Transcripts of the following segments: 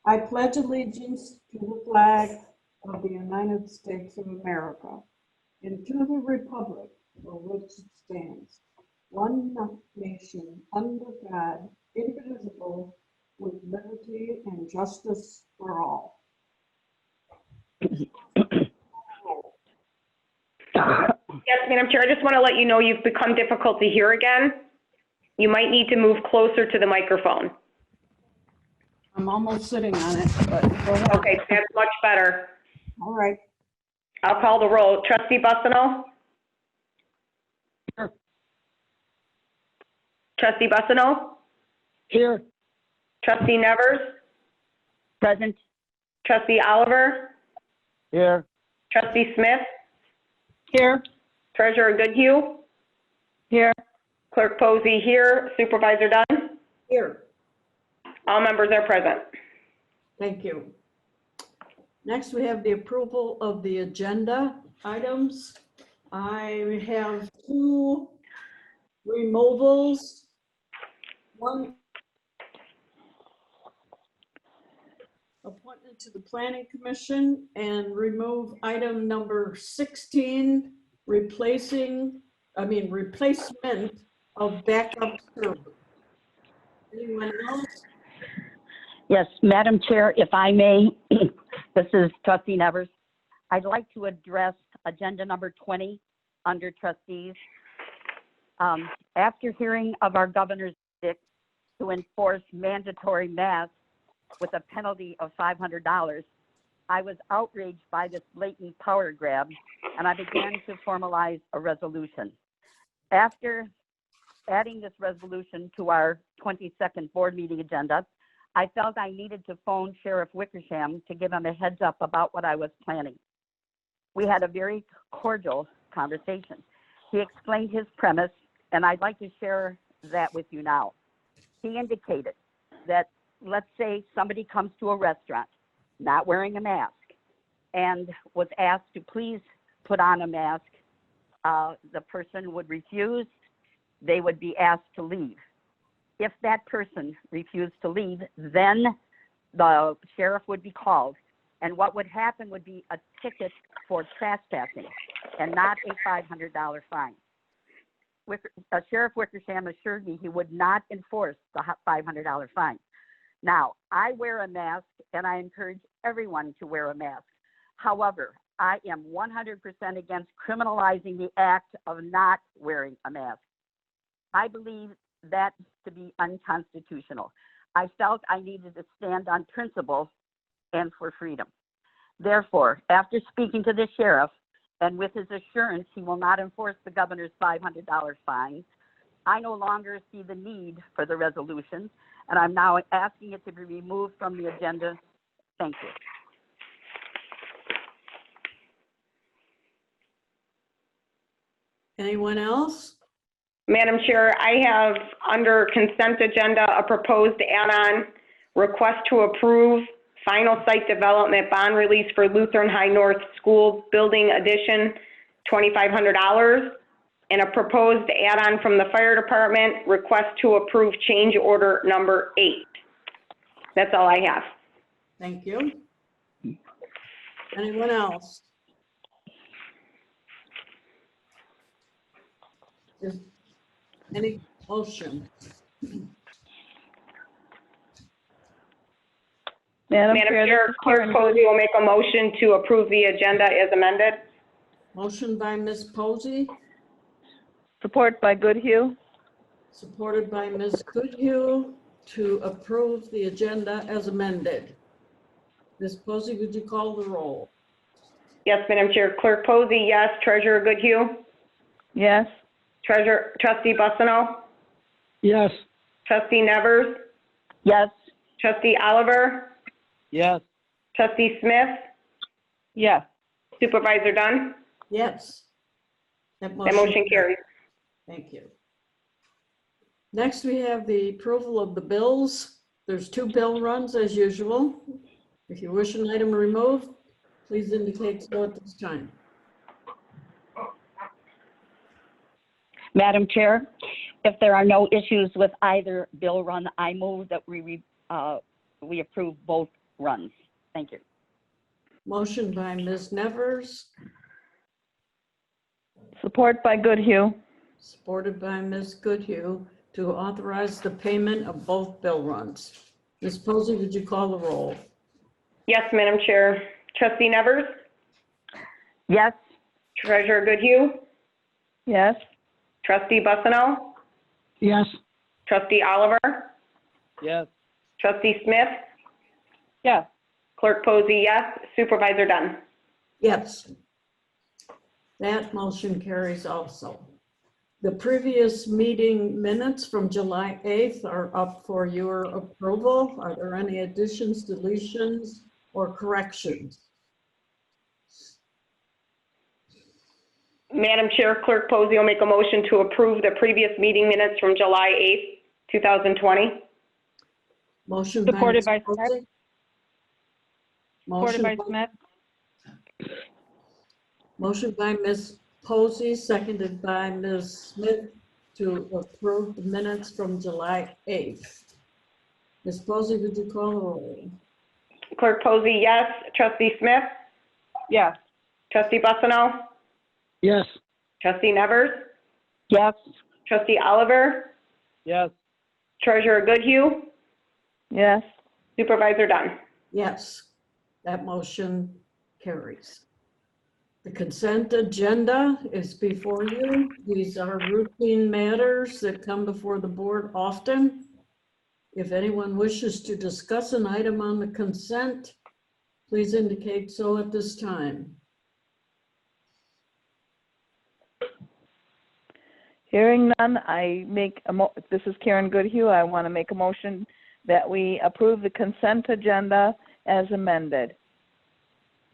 I pledge allegiance to the flag of the United States of America and to the republic for which it stands, one nation, under God, indivisible, with liberty and justice for all. Yes, Madam Chair, I just want to let you know you've become difficult to hear again. You might need to move closer to the microphone. I'm almost sitting on it, but go ahead. Okay, that's much better. All right. I'll call the roll. Trustee Bussino? Here. Trustee Bussino? Here. Trustee Nevers? Present. Trustee Oliver? Here. Trustee Smith? Here. Treasurer Goodhue? Here. Clerk Posey here. Supervisor Dunn? Here. All members are present. Thank you. Next, we have the approval of the agenda items. I have two removals. One, appointment to the Planning Commission, and remove item number 16, replacement of backup server. Anyone else? Yes, Madam Chair, if I may, this is Trustee Nevers. I'd like to address agenda number 20 under trustees. After hearing of our governor's edict to enforce mandatory masks with a penalty of $500, I was outraged by this blatant power grab, and I began to formalize a resolution. After adding this resolution to our 22nd board meeting agenda, I felt I needed to phone Sheriff Wickersham to give him a heads up about what I was planning. We had a very cordial conversation. He explained his premise, and I'd like to share that with you now. He indicated that, let's say somebody comes to a restaurant not wearing a mask and was asked to please put on a mask. The person would refuse. They would be asked to leave. If that person refused to leave, then the sheriff would be called, and what would happen would be a ticket for trespassing and not a $500 fine. Sheriff Wickersham assured me he would not enforce the $500 fine. Now, I wear a mask, and I encourage everyone to wear a mask. However, I am 100% against criminalizing the act of not wearing a mask. I believe that to be unconstitutional. I felt I needed to stand on principle and for freedom. Therefore, after speaking to the sheriff and with his assurance he will not enforce the governor's $500 fine, I no longer see the need for the resolution, and I'm now asking it to be removed from the agenda. Thank you. Anyone else? Madam Chair, I have under consent agenda a proposed add-on request to approve final site development bond release for Lutheran High North School Building Addition, $2,500, and a proposed add-on from the fire department request to approve change order number 8. That's all I have. Thank you. Anyone else? Is any motion? Madam Chair, Chair, Clerk Posey will make a motion to approve the agenda as amended. Motion by Ms. Posey, support by Goodhue. supported by Ms. Goodhue, to approve the agenda as amended. Ms. Posey, would you call the roll? Yes, Madam Chair. Clerk Posey, yes. Treasurer Goodhue? Yes. Trustee Bussino? Yes. Trustee Nevers? Yes. Trustee Oliver? Yes. Trustee Smith? Yes. Supervisor Dunn? Yes. That motion carries. Thank you. Next, we have the approval of the bills. There's 2 bill runs as usual. If you wish an item removed, please indicate so at this time. Madam Chair, if there are no issues with either bill run, I move that we approve both runs. Thank you. Motion by Ms. Nevers, Support by Goodhue. supported by Ms. Goodhue, to authorize the payment of both bill runs. Ms. Posey, would you call the roll? Yes, Madam Chair. Trustee Nevers, Yes. Treasurer Goodhue, Yes. Trustee Bucino, Yes. Trustee Oliver, Yes. Trustee Smith, Yes. Clerk Posey, yes. Supervisor Dunn. Yes. That motion carries also. The previous meeting minutes from July 8th are up for your approval. Are there any additions, deletions, or corrections? Madam Chair, Clerk Posey will make a motion to approve the previous meeting minutes from July 8th, 2020. Motion by Supported Ms. by Posey. Smith. Supported by Smith. Motion by Ms. Posey, seconded by Ms. Smith to approve the minutes from July 8th. Ms. Posey, would you call the roll? Clerk Posey, yes. Trustee Smith, Yes. Trustee Bucino, Yes. Trustee Nevers, Yes. Trustee Oliver, Yes. Treasurer Goodhue, Yes. Supervisor Dunn. Yes, that motion carries. The consent agenda is before you. These are routine matters that come before the board often. If anyone wishes to discuss an item on the consent, please indicate so at this time. Hearing none, this is Karen Goodhue. I want to make a motion that we approve the consent agenda as amended.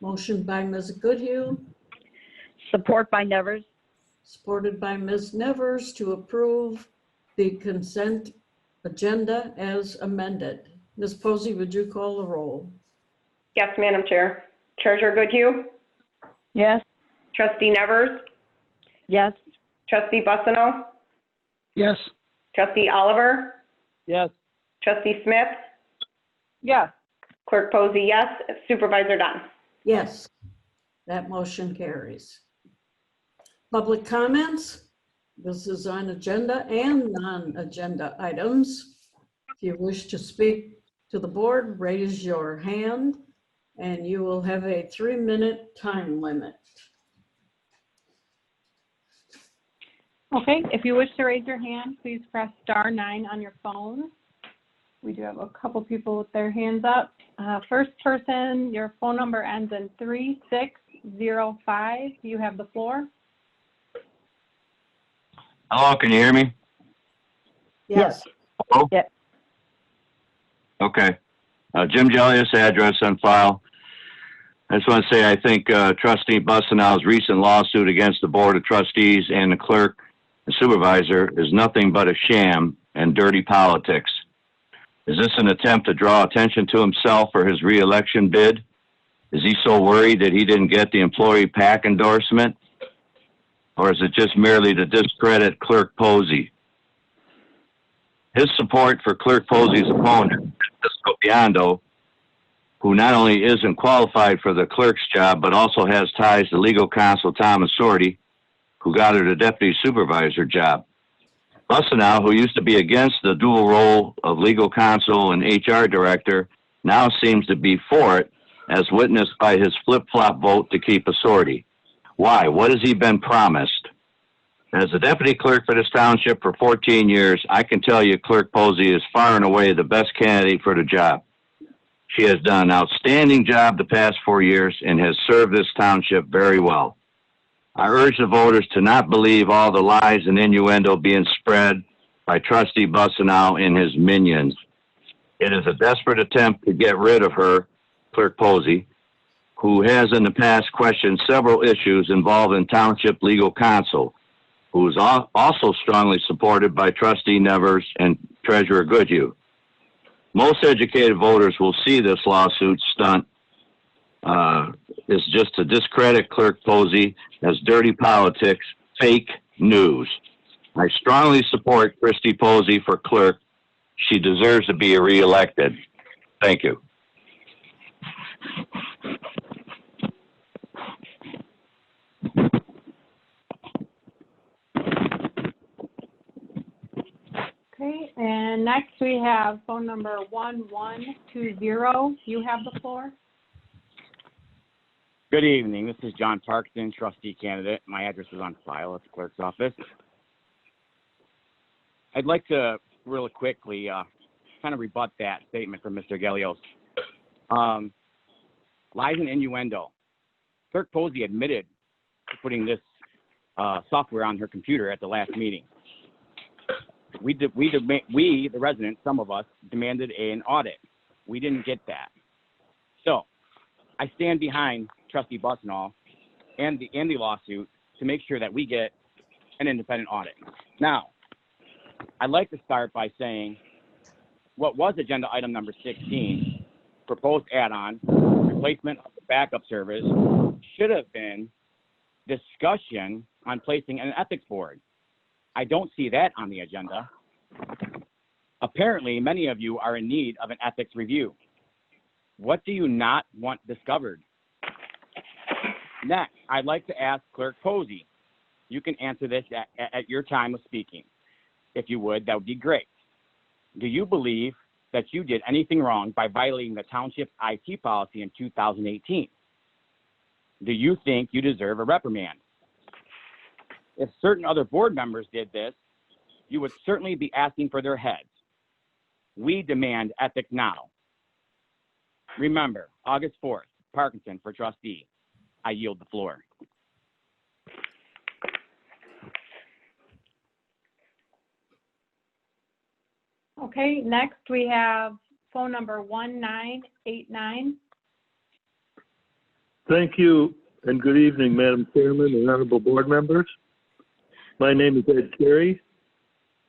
Motion by Ms. Goodhue, Support by Nevers. supported by Ms. Nevers, to approve the consent agenda as amended. Ms. Posey, would you call the roll? Yes, Madam Chair. Treasurer Goodhue, Yes. Trustee Nevers, Yes. Trustee Bucino, Yes. Trustee Oliver, Yes. Trustee Smith, Yes. Clerk Posey, yes. Supervisor Dunn. Yes, that motion carries. Public comments. This is on agenda and non-agenda items. If you wish to speak to the board, raise your hand and you will have a 3-minute time limit. Okay, if you wish to raise your hand, please press *9 on your phone. We do have a couple people with their hands up. First person, your phone number ends in 3605. You have the floor. Hello, can you hear me? Yes. Hello? Yep. Okay. Jim Jellius, address on file. I just want to say I think Trustee Bucino's recent lawsuit against the Board of Trustees and the clerk and supervisor is nothing but a sham and dirty politics. Is this an attempt to draw attention to himself for his re-election bid? Is he so worried that he didn't get the employee PAC endorsement? Or is it just merely to discredit Clerk Posey? His support for Clerk Posey's opponent, Francisco Biondo, who not only isn't qualified for the clerk's job, but also has ties to legal counsel Thomas Sorty, who got her the deputy supervisor job. Bucino, who used to be against the dual role of legal counsel and HR director, now seems to be for it, as witnessed by his flip-flop vote to keep a Sorty. Why? What has he been promised? As a deputy clerk for this township for 14 years, I can tell you Clerk Posey is far and away the best candidate for the job. She has done an outstanding job the past 4 years and has served this township very well. I urge the voters to not believe all the lies and innuendo being spread by Trustee Bucino and his minions. It is a desperate attempt to get rid of her, Clerk Posey, who has in the past questioned several issues involving township legal counsel, who is also strongly supported by Trustee Nevers and Treasurer Goodhue. Most educated voters will see this lawsuit stunt is just to discredit Clerk Posey as dirty politics, fake news. I strongly support Christy Posey for clerk. She deserves to be reelected. Thank you. Okay, and next we have phone number 1120. You have the floor. Good evening. This is John Parkson, trustee candidate. My address is on file at the clerk's office. I'd like to really quickly kind of rebut that statement from Mr. Galios. Lies and innuendo. Clerk Posey admitted to putting this software on her computer at the last meeting. We, the residents, some of us, demanded an audit. We didn't get that. So I stand behind Trustee Busnall and the lawsuit to make sure that we get an independent audit. Now, I'd like to start by saying what was agenda item number 16, proposed add-on, replacement of the backup service, should have been discussion on placing an ethics board. I don't see that on the agenda. Apparently, many of you are in need of an ethics review. What do you not want discovered? Next, I'd like to ask Clerk Posey. You can answer this at your time of speaking. If you would, that would be great. Do you believe that you did anything wrong by violating the township's IT policy in 2018? Do you think you deserve a reprimand? If certain other board members did this, you would certainly be asking for their heads. We demand ethics now. Remember, August 4th, Parkinson for trustee. I yield the floor. Okay, next we have phone number 1989. Thank you, and good evening, Madam Chairman and honorable board members. My name is Ed Carey.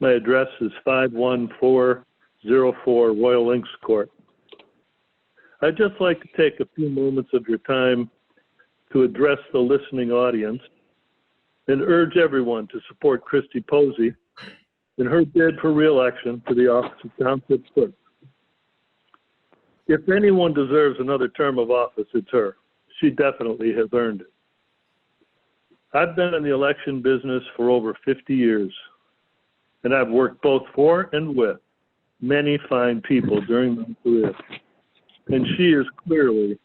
My address is 51404 Royal Links Court. I'd just like to take a few moments of your time to address the listening audience and urge everyone to support Christy Posey in her bid for re-election to the office of Township Clerk. If anyone deserves another term of office, it's her. She definitely has earned it. I've been in the election business for over 50 years, and I've worked both for and with many fine people during my career. And she is clearly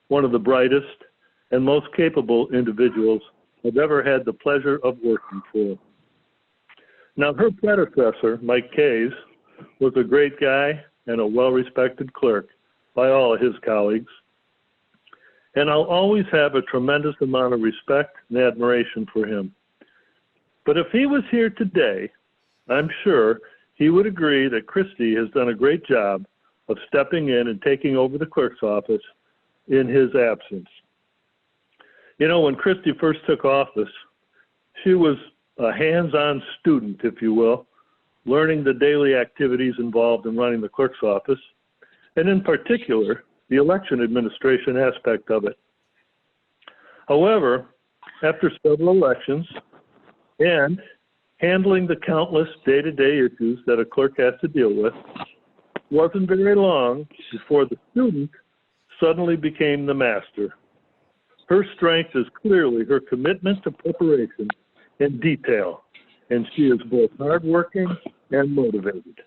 one of the brightest and most capable individuals I've ever had the pleasure of working for. Now, her predecessor, Mike Kays, was a great guy and a well-respected clerk by all of his colleagues. And I'll always have a tremendous amount of respect and admiration for him. But if he was here today, I'm sure he would agree that Christy has done a great job of stepping in and taking over the clerk's office in his absence. You know, when Christy first took office, she was a hands-on student, if you will, learning the daily activities involved in running the clerk's office, and in particular, the election administration aspect of it. However, after several elections and handling the countless day-to-day issues that a clerk has to deal with, it wasn't very long before the student suddenly became the master. Her strength is clearly her commitment to preparation and detail, and she is both hardworking and motivated.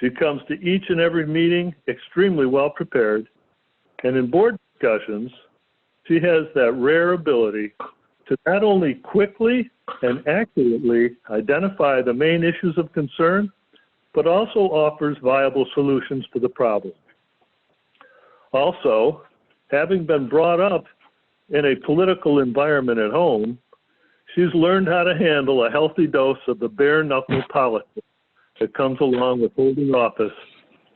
She comes to each and every meeting extremely well prepared, and in board discussions, she has that rare ability to not only quickly and accurately identify the main issues of concern, but also offers viable solutions to the problem. Also, having been brought up in a political environment at home, she's learned how to handle a healthy dose of the bare-knuckle politics that comes along with holding office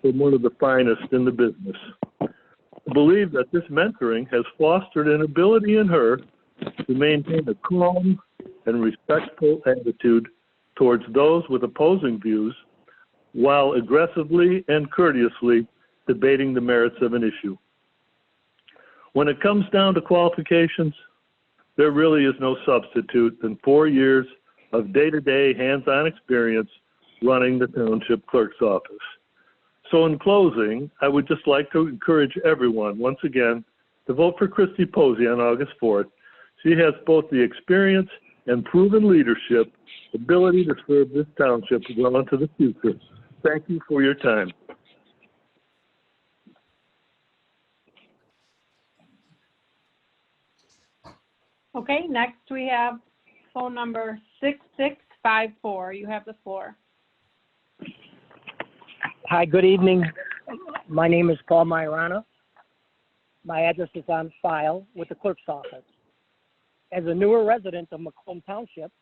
from one of the finest in the business. I believe that this mentoring has fostered an ability in her to maintain a calm and respectful attitude towards those with opposing views while aggressively and courteously debating the merits of an issue. When it comes down to qualifications, there really is no substitute than 4 years of day-to-day hands-on experience running the township clerk's office. So in closing, I would just like to encourage everyone, once again, to vote for Christy Posey on August 4th. She has both the experience and proven leadership ability to serve this township well into the future. Thank you for your time. Okay, next we have phone number 6654. You have the floor. Hi, good evening. My name is Paul Majorana. My address is on file with the clerk's office. As a newer resident of Macomb Township,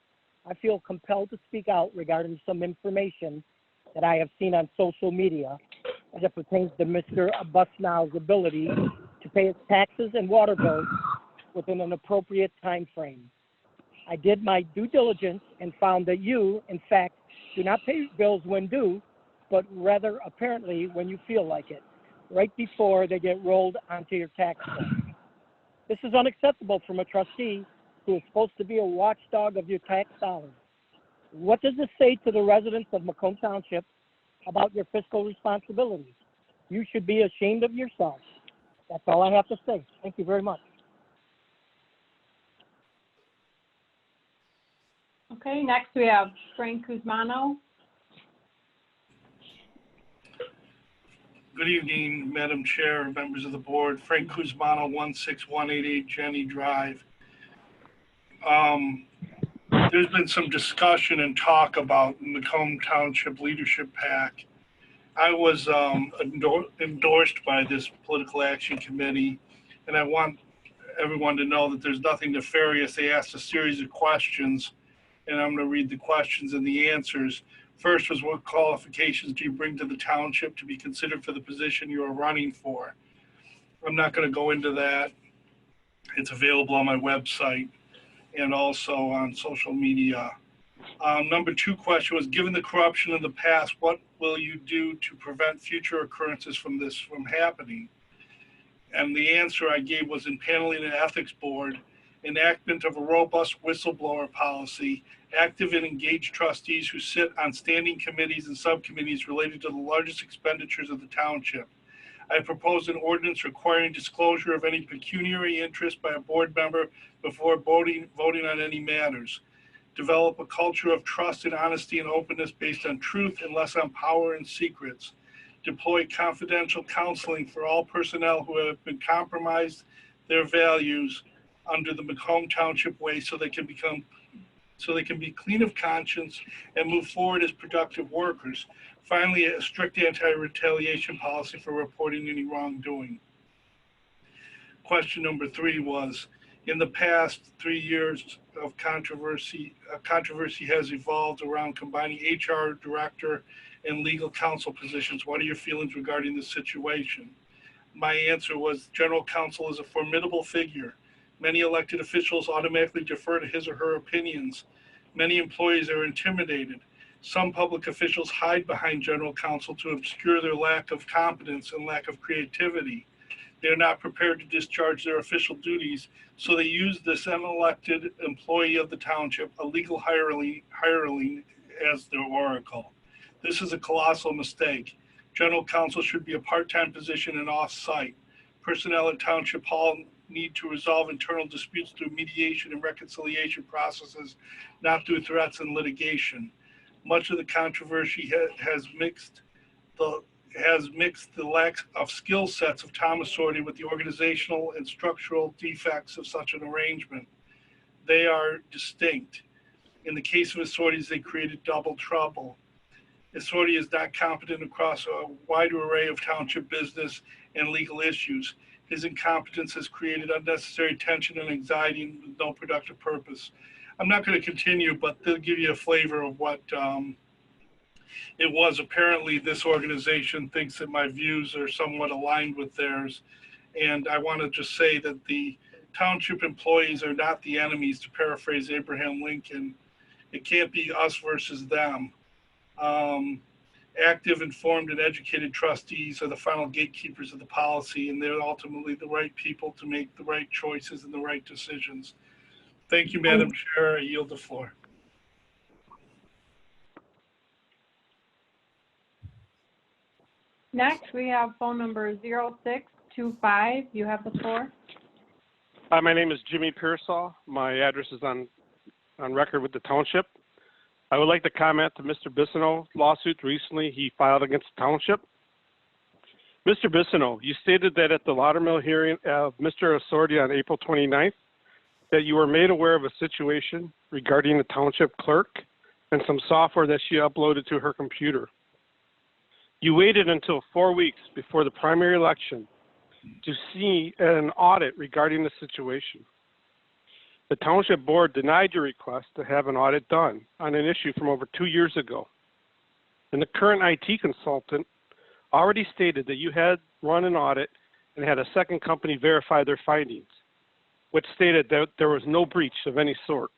I feel compelled to speak out regarding some information that I have seen on social media as it pertains to Mr. Busnow's ability to pay his taxes and water bills within an appropriate time frame. I did my due diligence and found that you, in fact, do not pay bills when due, but rather apparently when you feel like it, right before they get rolled onto your tax bill. This is unacceptable from a trustee who is supposed to be a watchdog of your tax dollars. What does this say to the residents of Macomb Township about your fiscal responsibilities? You should be ashamed of yourself. That's all I have to say. Thank you very much. Okay, next we have Frank Cusmano. Good evening, Madam Chair, members of the board. Frank Cusmano, 16188 Jenny Drive. There's been some discussion and talk about Macomb Township Leadership PAC. I was endorsed by this political action committee, and I want everyone to know that there's nothing nefarious. They asked a series of questions, and I'm going to read the questions and the answers. First was, what qualifications do you bring to the township to be considered for the position you are running for? I'm not going to go into that. It's available on my website and also on social media. Number two question was, given the corruption in the past, what will you do to prevent future occurrences from this from happening? And the answer I gave was, in paneling an ethics board, enactment of a robust whistleblower policy, active and engaged trustees who sit on standing committees and subcommittees related to the largest expenditures of the township. I proposed an ordinance requiring disclosure of any pecuniary interest by a board member before voting on any matters. Develop a culture of trust and honesty and openness based on truth and less on power and secrets. Deploy confidential counseling for all personnel who have been compromised their values under the Macomb Township way so they can be clean of conscience and move forward as productive workers. Finally, a strict anti-retaliation policy for reporting any wrongdoing. Question number three was, in the past 3 years of controversy, has evolved around combining HR director and legal counsel positions. What are your feelings regarding this situation? My answer was, general counsel is a formidable figure. Many elected officials automatically defer to his or her opinions. Many employees are intimidated. Some public officials hide behind general counsel to obscure their lack of competence and lack of creativity. They are not prepared to discharge their official duties, so they use this unelected employee of the township, a legal hireling, as their oracle. This is a colossal mistake. General counsel should be a part-time position and off-site. Personnel at Township Hall need to resolve internal disputes through mediation and reconciliation processes, not through threats and litigation. Much of the controversy has mixed the lack of skill sets of Tom Authority with the organizational and structural defects of such an arrangement. They are distinct. In the case of Authorities, they created double trouble. Authority is not competent across a wide array of township business and legal issues. His incompetence has created unnecessary tension and anxiety with no productive purpose. I'm not going to continue, but they'll give you a flavor of what it was. Apparently, this organization thinks that my views are somewhat aligned with theirs. And I want to just say that the township employees are not the enemies, to paraphrase Abraham Lincoln. It can't be us versus them. Active, informed, and educated trustees are the final gatekeepers of the policy, and they're ultimately the right people to make the right choices and the right decisions. Thank you, Madam Chair. I yield the floor. Next, we have phone number 0625. You have the floor. Hi, my name is Jimmy Pearsall. My address is on record with the township. I would like to comment to Mr. Bissonnet's lawsuit recently he filed against the township. Mr. Bissonnet, you stated that at the Laudermill hearing of Mr. Assorti on April 29th, that you were made aware of a situation regarding the township clerk and some software that she uploaded to her computer. You waited until 4 weeks before the primary election to see an audit regarding the situation. The township board denied your request to have an audit done on an issue from over 2 years ago. And the current IT consultant already stated that you had run an audit and had a second company verify their findings, which stated that there was no breach of any sort.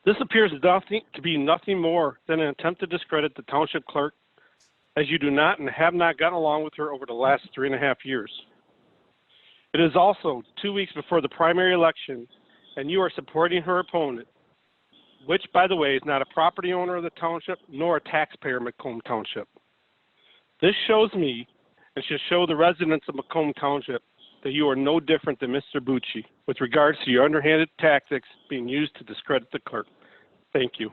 This appears to be nothing more than an attempt to discredit the township clerk, as you do not and have not gotten along with her over the last 3.5 years. It is also 2 weeks before the primary election, and you are supporting her opponent, which, by the way, is not a property owner of the township nor a taxpayer of Macomb Township. This shows me, and should show the residents of Macomb Township, that you are no different than Mr. Bucci with regards to your underhanded tactics being used to discredit the clerk. Thank you.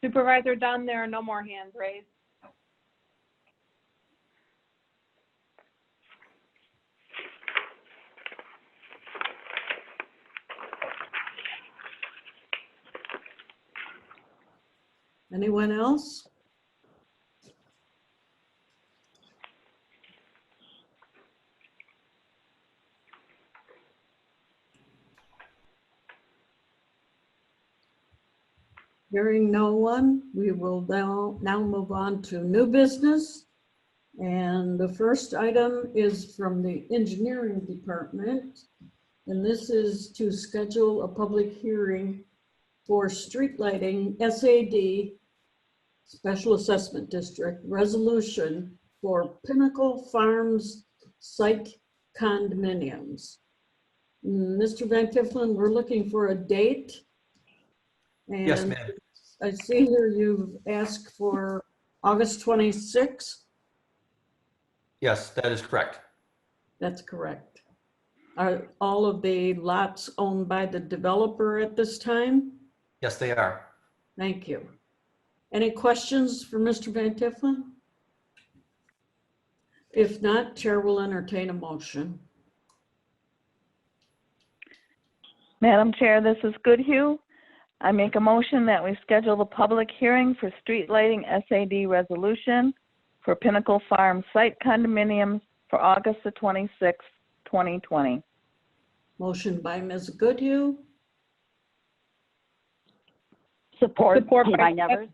Supervisor Dunn, there are no more hands raised. Anyone else? Hearing no one, we will now move on to new business. And the first item is from the engineering department. And this is to schedule a public hearing for street lighting SAD, Special Assessment District, resolution for Pinnacle Farms site condominiums. Mr. Van Tiffelen, we're looking for a date. And Yes, ma'am. I see here you've asked for August 26th. Yes, that is correct. That's correct. Are all of the lots owned by the developer at this time? Yes, they are. Thank you. Any questions for Mr. Van Tiffelen? If not, Chair will entertain a motion. Madam Chair, this is Goodhue. I make a motion that we schedule the public hearing for street lighting SAD resolution for Pinnacle Farm site condominiums for August the 26th, 2020. Motion by Ms. Goodhue, Support by Nevers.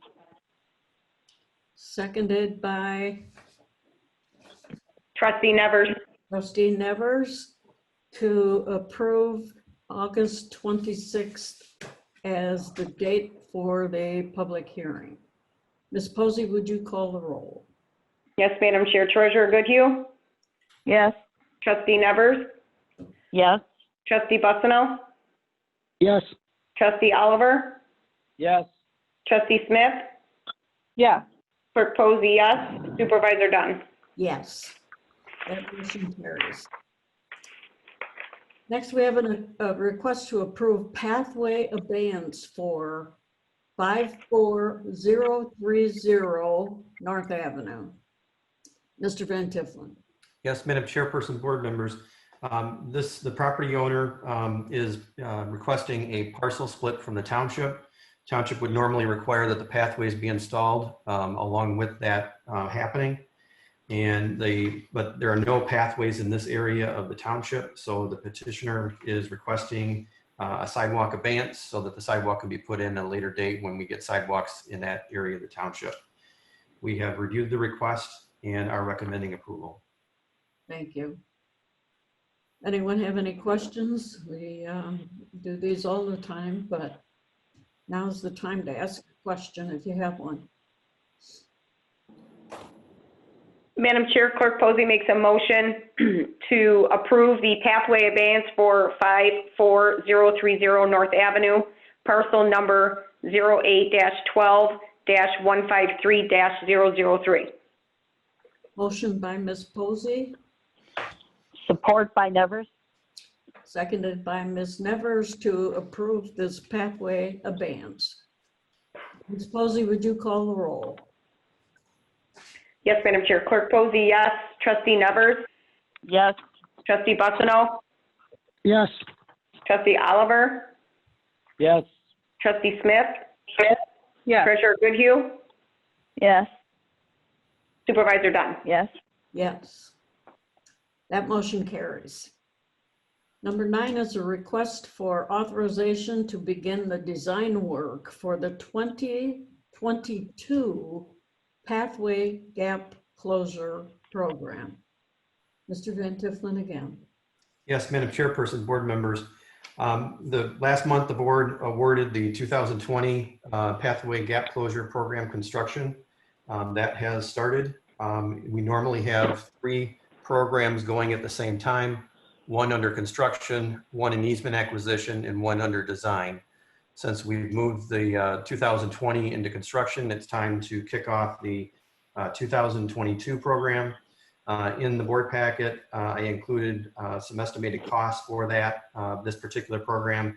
seconded by Trustee Nevers. Trustee Nevers to approve August 26th as the date for the public hearing. Ms. Posey, would you call the roll? Yes, Madam Chair. Treasurer Goodhue. Yes. Trustee Nevers. Yes. Trustee Bissonnette. Yes. Trustee Oliver. Yes. Trustee Smith. Yes. Clerk Posey, yes. Supervisor Dunn. Yes. That motion carries. Next, we have a request to approve pathway abeyance for 54030 North Avenue. Mr. Van Tiffelen. Yes, Madam Chairperson, board members. The property owner is requesting a parcel split from the township. Township would normally require that the pathways be installed along with that happening. But there are no pathways in this area of the township, so the petitioner is requesting a sidewalk abeyance so that the sidewalk can be put in at a later date when we get sidewalks in that area of the township. We have reviewed the request and are recommending approval. Thank you. Anyone have any questions? We do these all the time, but now's the time to ask a question if you have one. Madam Chair, Clerk Posey makes a motion to approve the pathway abeyance for 54030 North Avenue, parcel number 08-12-153-003. Motion by Ms. Posey, Support by Nevers. seconded by Ms. Nevers to approve this pathway abeyance. Ms. Posey, would you call the roll? Yes, Madam Chair. Clerk Posey, yes. Trustee Nevers? Yes. Trustee Bucino? Yes. Trustee Oliver? Yes. Trustee Smith? Yes. Treasurer Goodhue? Yes. Supervisor Dunn? Yes. Yes. That motion carries. Number 9 is a request for authorization to begin the design work for the 2022 Pathway Gap Closure Program. Mr. Van Tifflin again. Yes, Madam Chairperson, board members. The last month, the board awarded the 2020 Pathway Gap Closure Program construction. That has started. We normally have 3 programs going at the same time, 1 under construction, 1 in easement acquisition, and 1 under design. Since we've moved the 2020 into construction, it's time to kick off the 2022 program. In the board packet, I included some estimated costs for that, this particular program.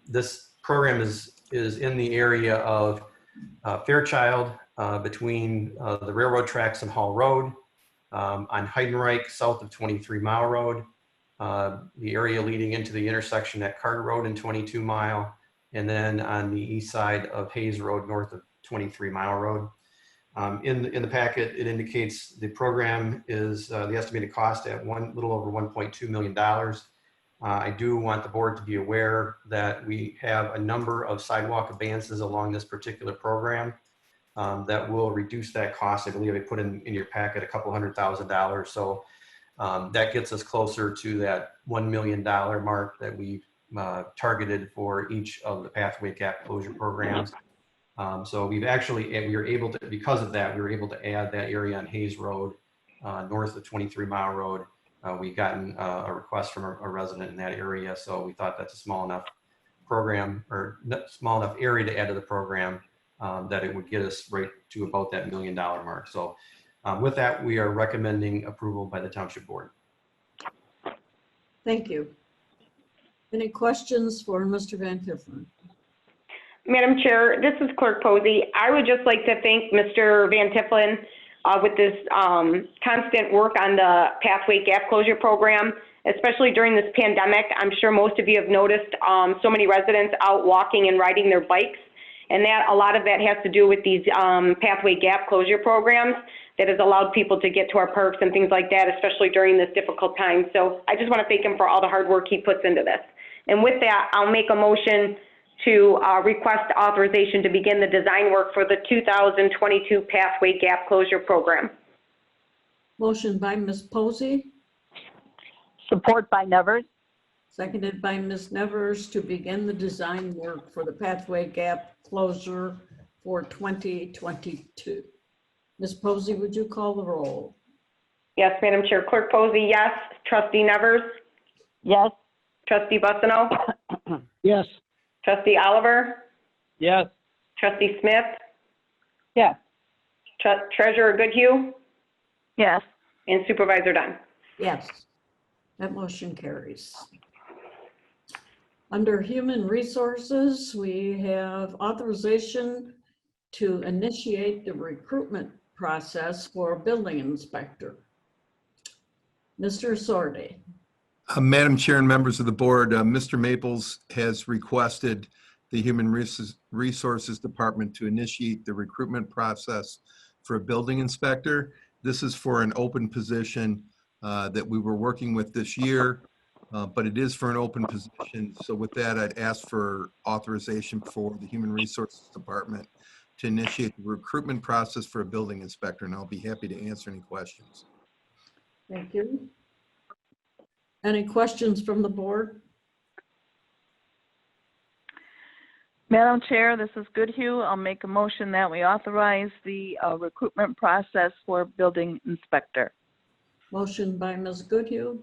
This program is in the area of Fairchild, between the railroad tracks and Hall Road, on Heidenreich, south of 23 Mile Road, the area leading into the intersection at Carter Road and 22 Mile, and then on the east side of Hayes Road, north of 23 Mile Road. In the packet, it indicates the program is the estimated cost at little over $1.2 million. I do want the board to be aware that we have a number of sidewalk advances along this particular program that will reduce that cost. I believe I put in your packet a couple $100,000. So that gets us closer to that $1 million mark that we've targeted for each of the pathway gap closure programs. So we were able to, because of that, we were able to add that area on Hayes Road, north of 23 Mile Road. We've gotten a request from a resident in that area. So we thought that's a small enough program, or small enough area to add to the program, that it would get us right to about that $1 million mark. So with that, we are recommending approval by the Township Board. Thank you. Any questions for Mr. Van Tifflin? Madam Chair, this is Clerk Posey. I would just like to thank Mr. Van Tifflin with this constant work on the Pathway Gap Closure Program, especially during this pandemic. I'm sure most of you have noticed so many residents out walking and riding their bikes, and that a lot of that has to do with these Pathway Gap Closure programs that has allowed people to get to our parks and things like that, especially during this difficult time. So I just want to thank him for all the hard work he puts into this. And with that, I'll make a motion to request authorization to begin the design work for the 2022 Pathway Gap Closure Program. Motion by Ms. Posey, Support by Nevers. seconded by Ms. Nevers to begin the design work for the pathway gap closure for 2022. Ms. Posey, would you call the roll? Yes, Madam Chair. Clerk Posey, yes. Trustee Nevers? Yes. Trustee Bucino? Yes. Trustee Oliver? Yes. Trustee Smith? Yes. Treasurer Goodhue? Yes. And Supervisor Dunn. Yes, that motion carries. Under Human Resources, we have authorization to initiate the recruitment process for building inspector. Mr. Sordi. Madam Chair and members of the board, Mr. Maples has requested the Human Resources Department to initiate the recruitment process for a building inspector. This is for an open position that we were working with this year, but it is for an open position. So with that, I'd ask for authorization for the Human Resources Department to initiate the recruitment process for a building inspector, and I'll be happy to answer any questions. Thank you. Any questions from the board? Madam Chair, this is Goodhue. I'll make a motion that we authorize the recruitment process for building inspector. Motion by Ms. Goodhue,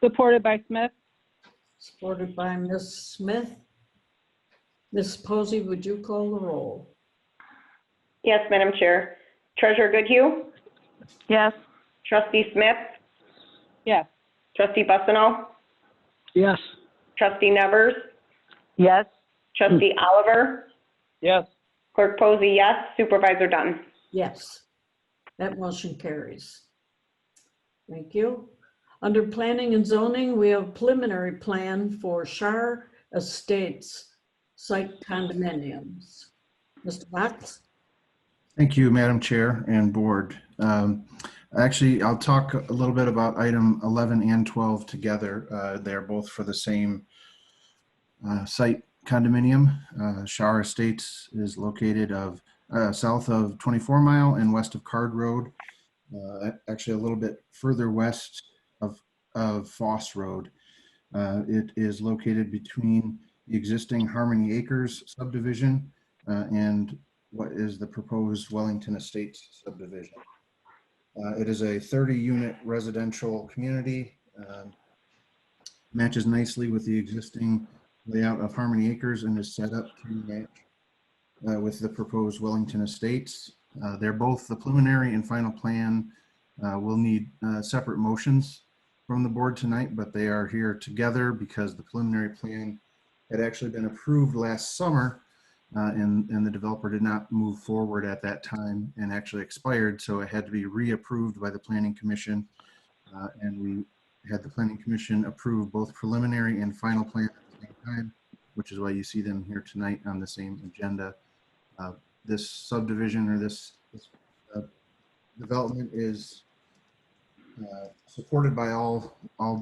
Supported by Smith. supported by Ms. Smith. Ms. Posey, would you call the roll? Yes, Madam Chair. Treasurer Goodhue? Yes. Trustee Smith? Yes. Trustee Bucino? Yes. Trustee Nevers? Yes. Trustee Oliver? Yes. Clerk Posey, yes. Supervisor Dunn? Yes, that motion carries. Thank you. Under planning and zoning, we have preliminary plan for Shara Estates site condominiums. Mr. Box? Thank you, Madam Chair and Board. Actually, I'll talk a little bit about item 11 and 12 together. They're both for the same site condominium. Shara Estates is located south of 24 Mile and west of Card Road, actually a little bit further west of Foss Road. It is located between the existing Harmony Acres subdivision and what is the proposed Wellington Estates subdivision. It is a 30-unit residential community, matches nicely with the existing layout of Harmony Acres and is set up to match with the proposed Wellington Estates. They're both the preliminary and final plan will need separate motions from the board tonight, but they are here together because the preliminary plan had actually been approved last summer and the developer did not move forward at that time and actually expired, so it had to be reapproved by the Planning Commission, and we had the Planning Commission approve both preliminary and final plan at the same time, which is why you see them here tonight on the same agenda. This subdivision or this development is supported by all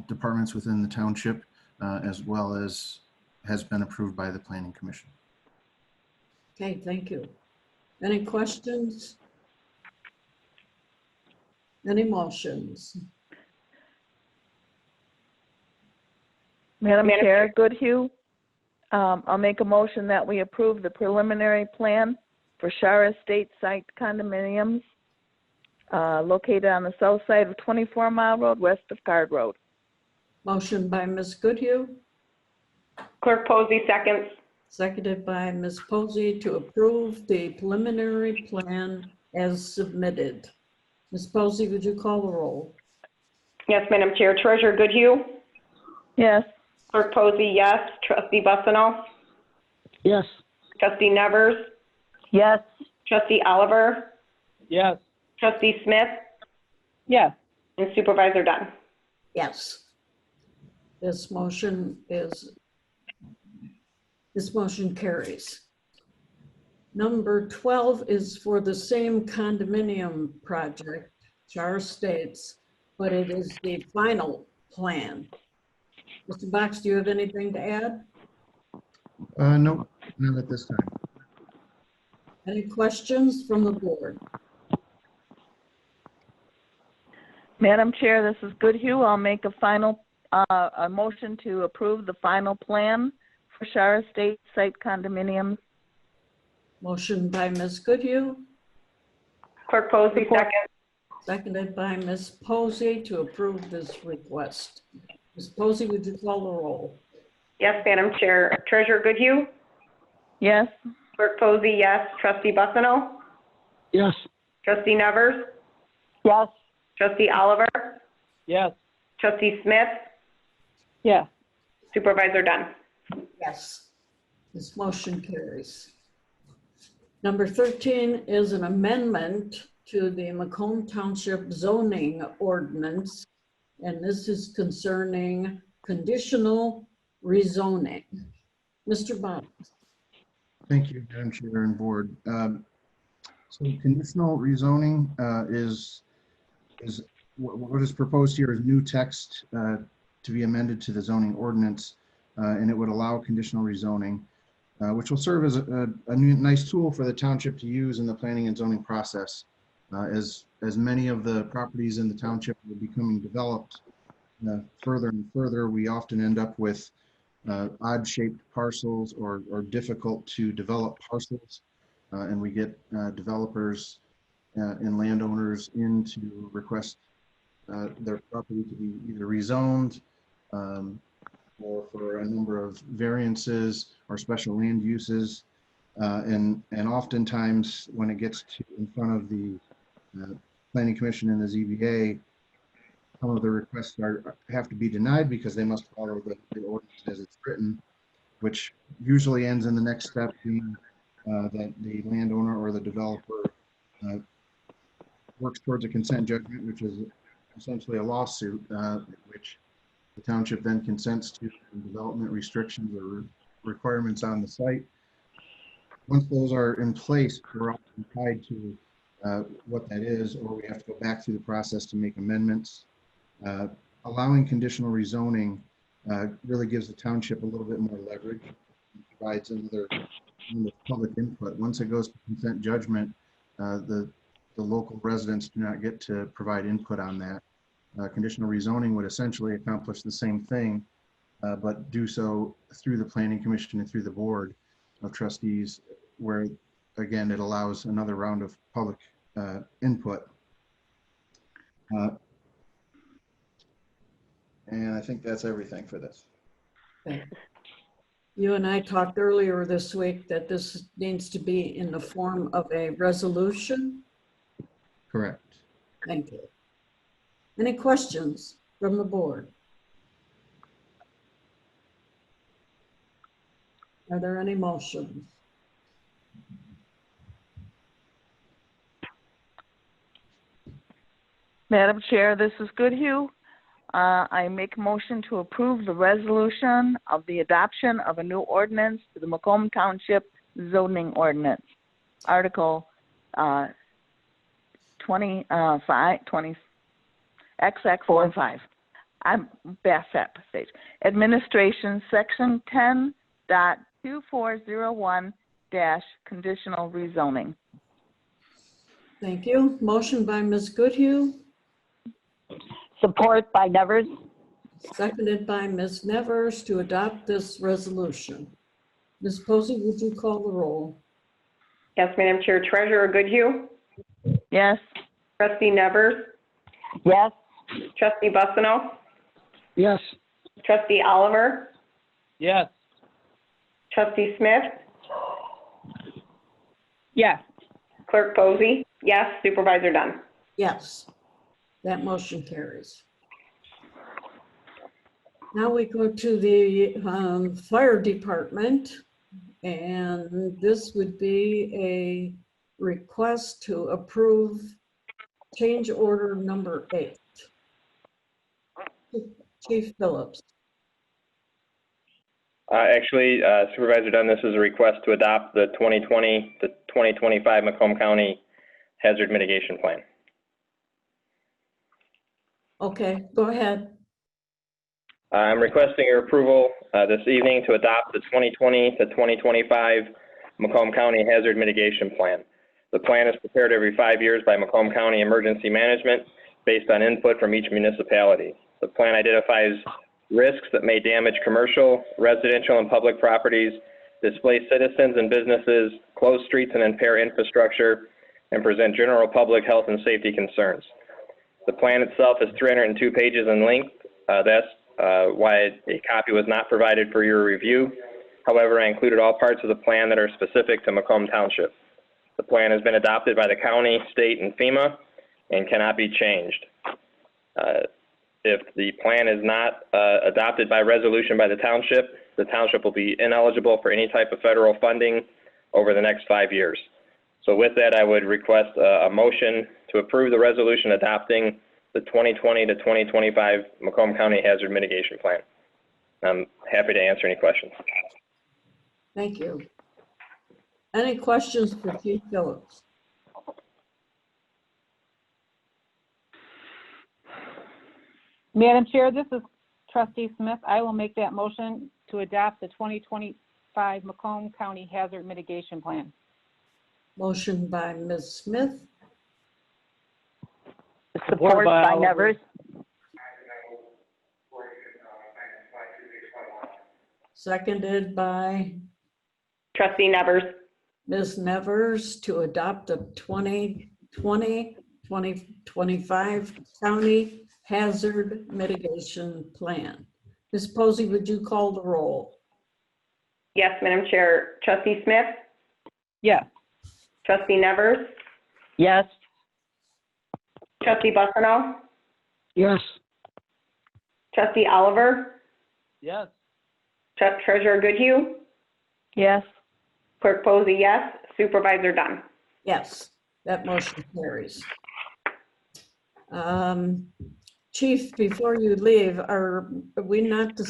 departments within the township, as well as has been approved by the Planning Commission. Okay, thank you. Any questions? Any motions? Madam Chair, Goodhue, I'll make a motion that we approve the preliminary plan for Shara Estate site condominiums located on the south side of 24 Mile Road, west of Card Road. Motion by Ms. Goodhue, Clerk Posey, seconds. seconded by Ms. Posey to approve the preliminary plan as submitted. Ms. Posey, would you call the roll? Yes, Madam Chair. Treasurer Goodhue? Yes. Clerk Posey, yes. Trustee Bucino? Yes. Trustee Nevers? Yes. Trustee Oliver? Yes. Trustee Smith? Yes. And Supervisor Dunn? Yes. This motion carries. Number 12 is for the same condominium project, Shara Estates, but it is the final plan. Mr. Box, do you have anything to add? No, not at this time. Any questions from the board? Madam Chair, this is Goodhue. I'll make a motion to approve the final plan for Shara Estate site condominiums. Motion by Ms. Goodhue, Clerk Posey, second. seconded by Ms. Posey to approve this request. Ms. Posey, would you call the roll? Yes, Madam Chair. Treasurer Goodhue? Yes. Clerk Posey, yes. Trustee Bucino? Yes. Trustee Nevers? Yes. Trustee Oliver? Yes. Trustee Smith? Yes. Supervisor Dunn? Yes. This motion carries. Number 13 is an amendment to the Macomb Township zoning ordinance, and this is concerning conditional rezoning. Mr. Bond. Thank you, Madam Chair and Board. So conditional rezoning is what is proposed here is new text to be amended to the zoning ordinance, and it would allow conditional rezoning, which will serve as a nice tool for the township to use in the planning and zoning process. As many of the properties in the township are becoming developed further and further, we often end up with odd-shaped parcels or difficult to develop parcels. And we get developers and landowners in to request their property to be either rezoned or for a number of variances or special land uses. And oftentimes when it gets to in front of the Planning Commission and the ZBA, some of the requests have to be denied because they must follow the ordinance as it's written, which usually ends in the next step being that the landowner or the developer works towards a consent judgment, which is essentially a lawsuit, which the township then consents to development restrictions or requirements on the site. Once those are in place, we're often tied to what that is, or we have to go back through the process to make amendments. Allowing conditional rezoning really gives the township a little bit more leverage and provides another public input. Once it goes to consent judgment, the local residents do not get to provide input on that. Conditional rezoning would essentially accomplish the same thing, but do so through the Planning Commission and through the Board of Trustees, where again it allows another round of public input. And I think that's everything for this. Okay. You and I talked earlier this week that this needs to be in the form of a resolution. Correct. Thank you. Any questions from the board? Are there any motions? Madam Chair, this is Goodhue. I make a motion to approve the resolution of the adoption of a new ordinance to the Macomb Township zoning ordinance. Article 20, XX 4 and 5. I'm past that stage. Administration Section 10.2401 - conditional rezoning. Thank you. Motion by Ms. Goodhue, Support by Nevers. seconded by Ms. Nevers to adopt this resolution. Ms. Posey, would you call the roll? Yes, Madam Chair. Treasurer Goodhue, Yes. Trustee Nevers, Yes. Trustee Bussino, Yes. Trustee Oliver, Yes. Trustee Smith, Yes. Clerk Posey, yes, Supervisor Dunn. Yes, that motion carries. Now we go to the fire department, and this would be a request to approve change order number 8. Chief Phillips. Actually, Supervisor Dunn, this is a request to adopt the 2020 to 2025 Macomb County Hazard Mitigation Plan. Okay, go ahead. I'm requesting your approval this evening to adopt the 2020 to 2025 Macomb County Hazard Mitigation Plan. The plan is prepared every 5 years by Macomb County Emergency Management based on input from each municipality. The plan identifies risks that may damage commercial, residential, and public properties, displace citizens and businesses, close streets and impair infrastructure, and present general public health and safety concerns. The plan itself is 302 pages in length. That's why a copy was not provided for your review. However, I included all parts of the plan that are specific to Macomb Township. The plan has been adopted by the county, state, and FEMA and cannot be changed. If the plan is not adopted by resolution by the township will be ineligible for any type of federal funding over the next 5 years. So with that, I would request a motion to approve the resolution adopting the 2020 to 2025 Macomb County Hazard Mitigation Plan. I'm happy to answer any questions. Thank you. Any questions for Chief Phillips? Madam Chair, this is Trustee Smith. I will make that motion to adopt the 2025 Macomb County Hazard Mitigation Plan. Motion by Ms. Smith, Support by Nevers. seconded by Trustee Nevers. Ms. Nevers to adopt a 2020-2025 county hazard mitigation plan. Ms. Posey, would you call the roll? Yes, Madam Chair. Trustee Smith? Yes. Trustee Nevers? Yes. Trustee Bucino? Yes. Trustee Oliver? Yes. Treasurer Goodhue? Yes. Clerk Posey, yes. Supervisor Dunn. Yes, that motion carries. Chief, before you leave, are we not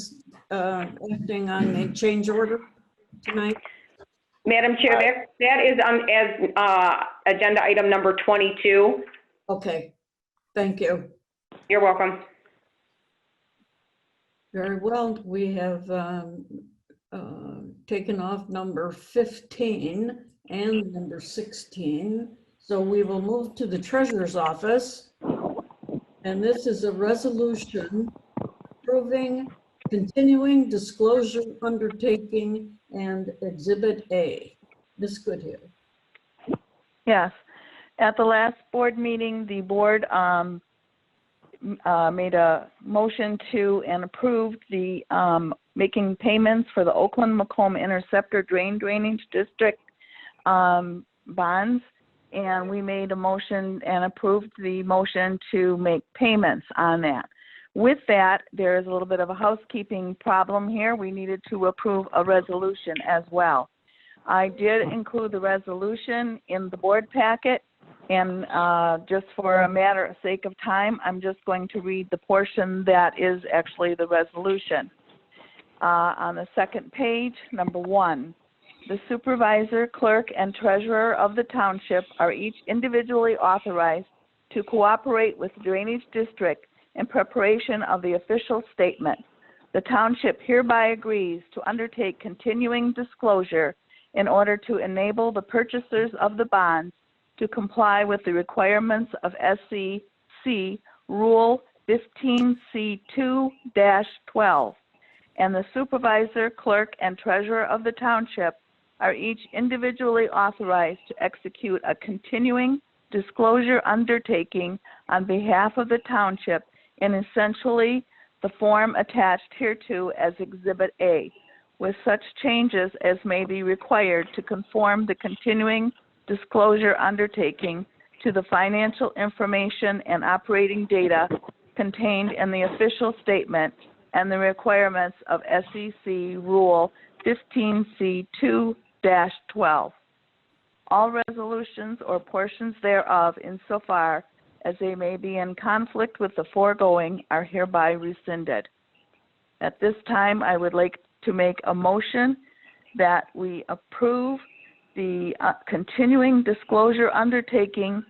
acting on a change order tonight? Madam Chair, that is on as agenda item number 22. Okay, thank you. You're welcome. Very well, we have taken off number 15 and number 16. So we will move to the treasurer's office. And this is a resolution approving continuing disclosure undertaking and Exhibit A. Ms. Goodhue. Yes. At the last board meeting, the board made a motion to and approved the making payments for the Oakland Macomb Interceptor Drainage District bonds. And we made a motion and approved the motion to make payments on that. With that, there is a little bit of a housekeeping problem here. We needed to approve a resolution as well. I did include the resolution in the board packet, and just for a matter of sake of time, I'm just going to read the portion that is actually the resolution. On the second page, number 1, the supervisor, clerk, and treasurer of the township are each individually authorized to cooperate with the drainage district in preparation of the official statement. The township hereby agrees to undertake continuing disclosure in order to enable the purchasers of the bonds to comply with the requirements of SEC Rule 15C2-12. And the supervisor, clerk, and treasurer of the township are each individually authorized to execute a continuing disclosure undertaking on behalf of the township in essentially the form attached hereto as Exhibit A, with such changes as may be required to conform the continuing disclosure undertaking to the financial information and operating data contained in the official statement and the requirements of SEC Rule 15C2-12. All resolutions or portions thereof insofar as they may be in conflict with the foregoing are hereby rescinded. At this time, I would like to make a motion that we approve the continuing disclosure undertaking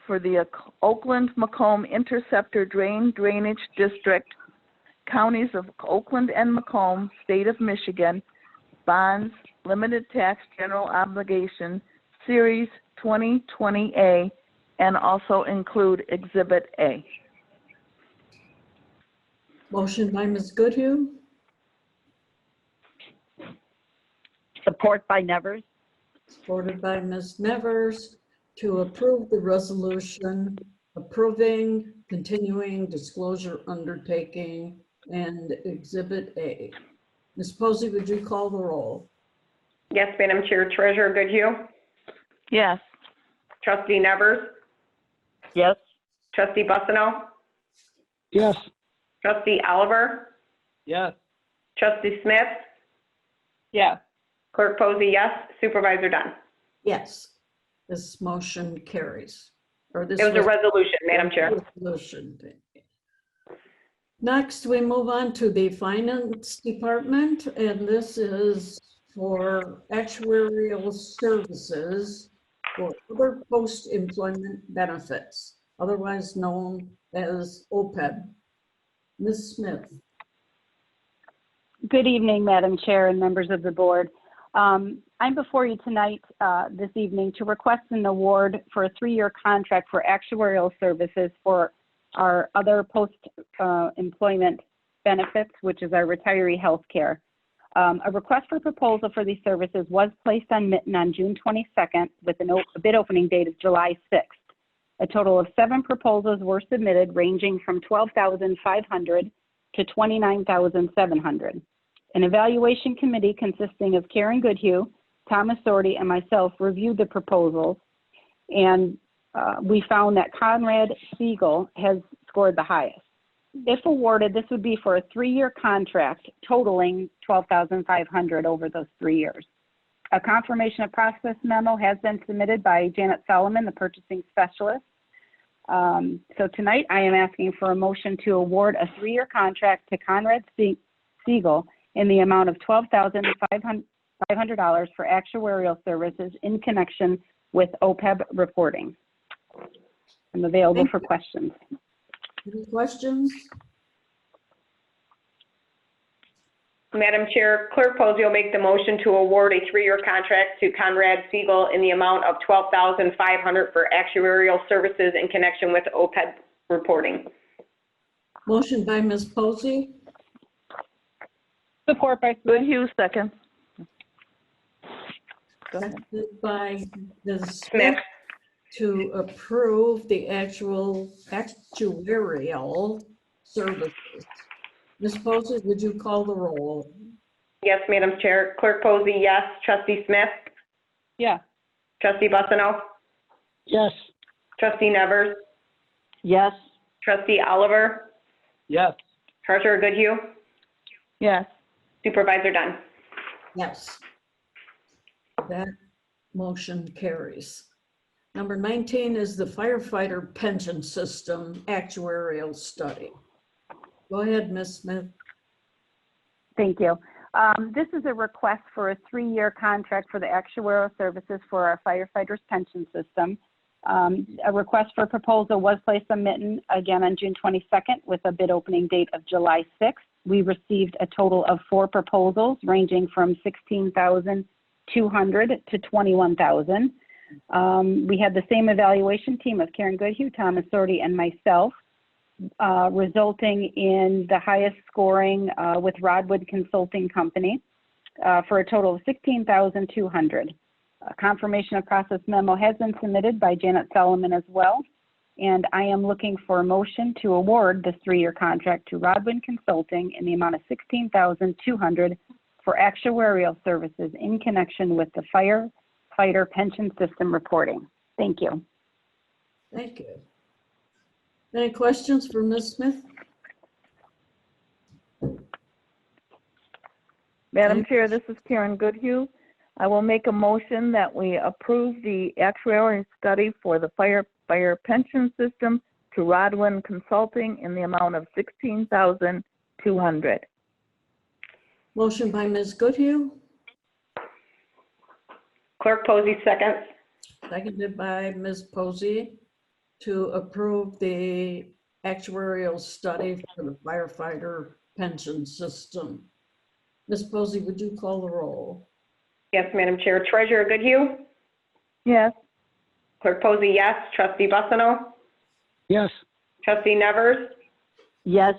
for the Oakland Macomb Interceptor Drainage District, counties of Oakland and Macomb, state of Michigan, bonds, limited tax general obligation, series 2020A, and also include Exhibit A. Motion by Ms. Goodhue, Support by Nevers. supported by Ms. Nevers to approve the resolution approving continuing disclosure undertaking and Exhibit A. Ms. Posey, would you call the roll? Yes, Madam Chair. Treasurer Goodhue? Yes. Trustee Nevers? Yes. Trustee Bucino? Yes. Trustee Oliver? Yes. Trustee Smith? Yes. Clerk Posey, yes. Supervisor Dunn. Yes, this motion carries. Or this It was a resolution, Madam Chair. resolution. Next, we move on to the Finance Department, and this is for actuarial services for other post-employment benefits, otherwise known as OPEB. Ms. Smith. Good evening, Madam Chair and members of the board. I'm before you tonight, this evening, to request an award for a 3-year contract for actuarial services for our other post-employment benefits, which is our retiree health care. A request for proposal for these services was placed on Mitten on June 22nd with a bid opening date of July 6th. A total of 7 proposals were submitted ranging from $12,500 to $29,700. An evaluation committee consisting of Karen Goodhue, Thomas Sorty, and myself reviewed the proposals, and we found that Conrad Siegel has scored the highest. If awarded, this would be for a 3-year contract totaling $12,500 over those 3 years. A confirmation of process memo has been submitted by Janet Solomon, the purchasing specialist. So tonight I am asking for a motion to award a 3-year contract to Conrad Siegel in the amount of $12,500 for actuarial services in connection with OPEB reporting. I'm available for questions. Any questions? Madam Chair, Clerk Posey will make the motion to award a 3-year contract to Conrad Siegel in the amount of $12,500 for actuarial services in connection with OPEB reporting. Motion by Ms. Posey, Support by Goodhue, second. Go ahead. seconded by Ms. Smith. Smith to approve the actuarial services. Ms. Posey, would you call the roll? Yes, Madam Chair. Clerk Posey, yes. Trustee Smith? Yes. Trustee Bussino? Yes. Trustee Nevers? Yes. Trustee Oliver? Yes. Treasurer Goodhue? Yes. Supervisor Dunn? Yes. That motion carries. Number 19 is the firefighter pension system actuarial study. Go ahead, Ms. Smith. Thank you. This is a request for a 3-year contract for the actuarial services for our firefighters pension system. A request for proposal was placed on Mitten again on June 22nd with a bid opening date of July 6th. We received a total of 4 proposals ranging from $16,200 to $21,000. We had the same evaluation team of Karen Goodhue, Thomas Sorty, and myself, resulting in the highest scoring with Rodwood Consulting Company for a total of $16,200. A confirmation of process memo has been submitted by Janet Solomon as well, and I am looking for a motion to award this 3-year contract to Rodwood Consulting in the amount of $16,200 for actuarial services in connection with the firefighter pension system reporting. Thank you. Thank you. Any questions for Ms. Smith? Madam Chair, this is Karen Goodhue. I will make a motion that we approve the actuarial study for the fire pension system to Rodwin Consulting in the amount of $16,200. Motion by Ms. Goodhue, Clerk Posey, second. seconded by Ms. Posey to approve the actuarial study for the firefighter pension system. Ms. Posey, would you call the roll? Yes, Madam Chair. Treasurer Goodhue? Yes. Clerk Posey, yes. Trustee Bussino? Yes. Trustee Nevers? Yes.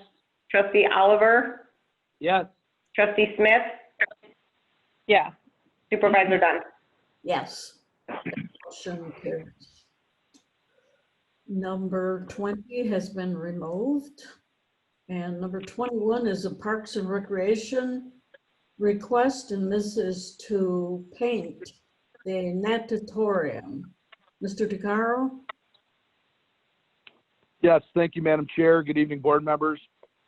Trustee Oliver? Yes. Trustee Smith? Yeah. Supervisor Dunn? Yes. Motion carries. Number 20 has been removed. And number 21 is a Parks and Recreation request, and this is to paint the Natatorium. Mr. DeCaro? Yes, thank you, Madam Chair. Good evening, board members.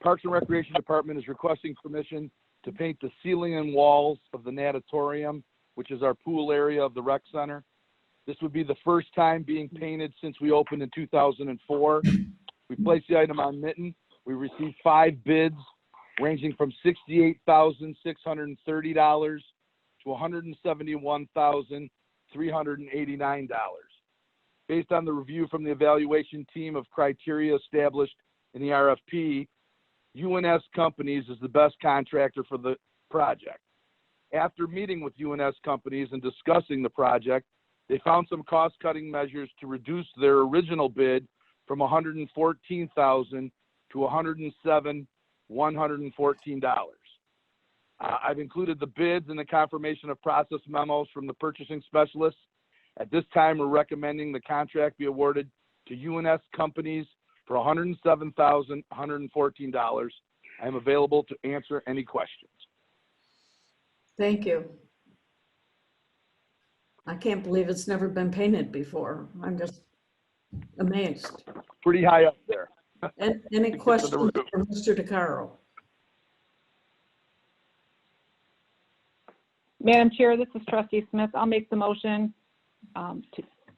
Parks and Recreation Department is requesting permission to paint the ceiling and walls of the Natatorium, which is our pool area of the rec center. This would be the first time being painted since we opened in 2004. We placed the item on Mitten. We received 5 bids ranging from $68,630 to $171,389. Based on the review from the evaluation team of criteria established in the RFP, UNS Companies is the best contractor for the project. After meeting with UNS Companies and discussing the project, they found some cost-cutting measures to reduce their original bid from $114,000 to $107,114. I've included the bids and the confirmation of process memos from the purchasing specialists. At this time, we're recommending the contract be awarded to UNS Companies for $107,114. I am available to answer any questions. Thank you. I can't believe it's never been painted before. I'm just amazed. Pretty high up there. And any questions for Mr. DeCaro? Madam Chair, this is Trustee Smith. I'll make the motion to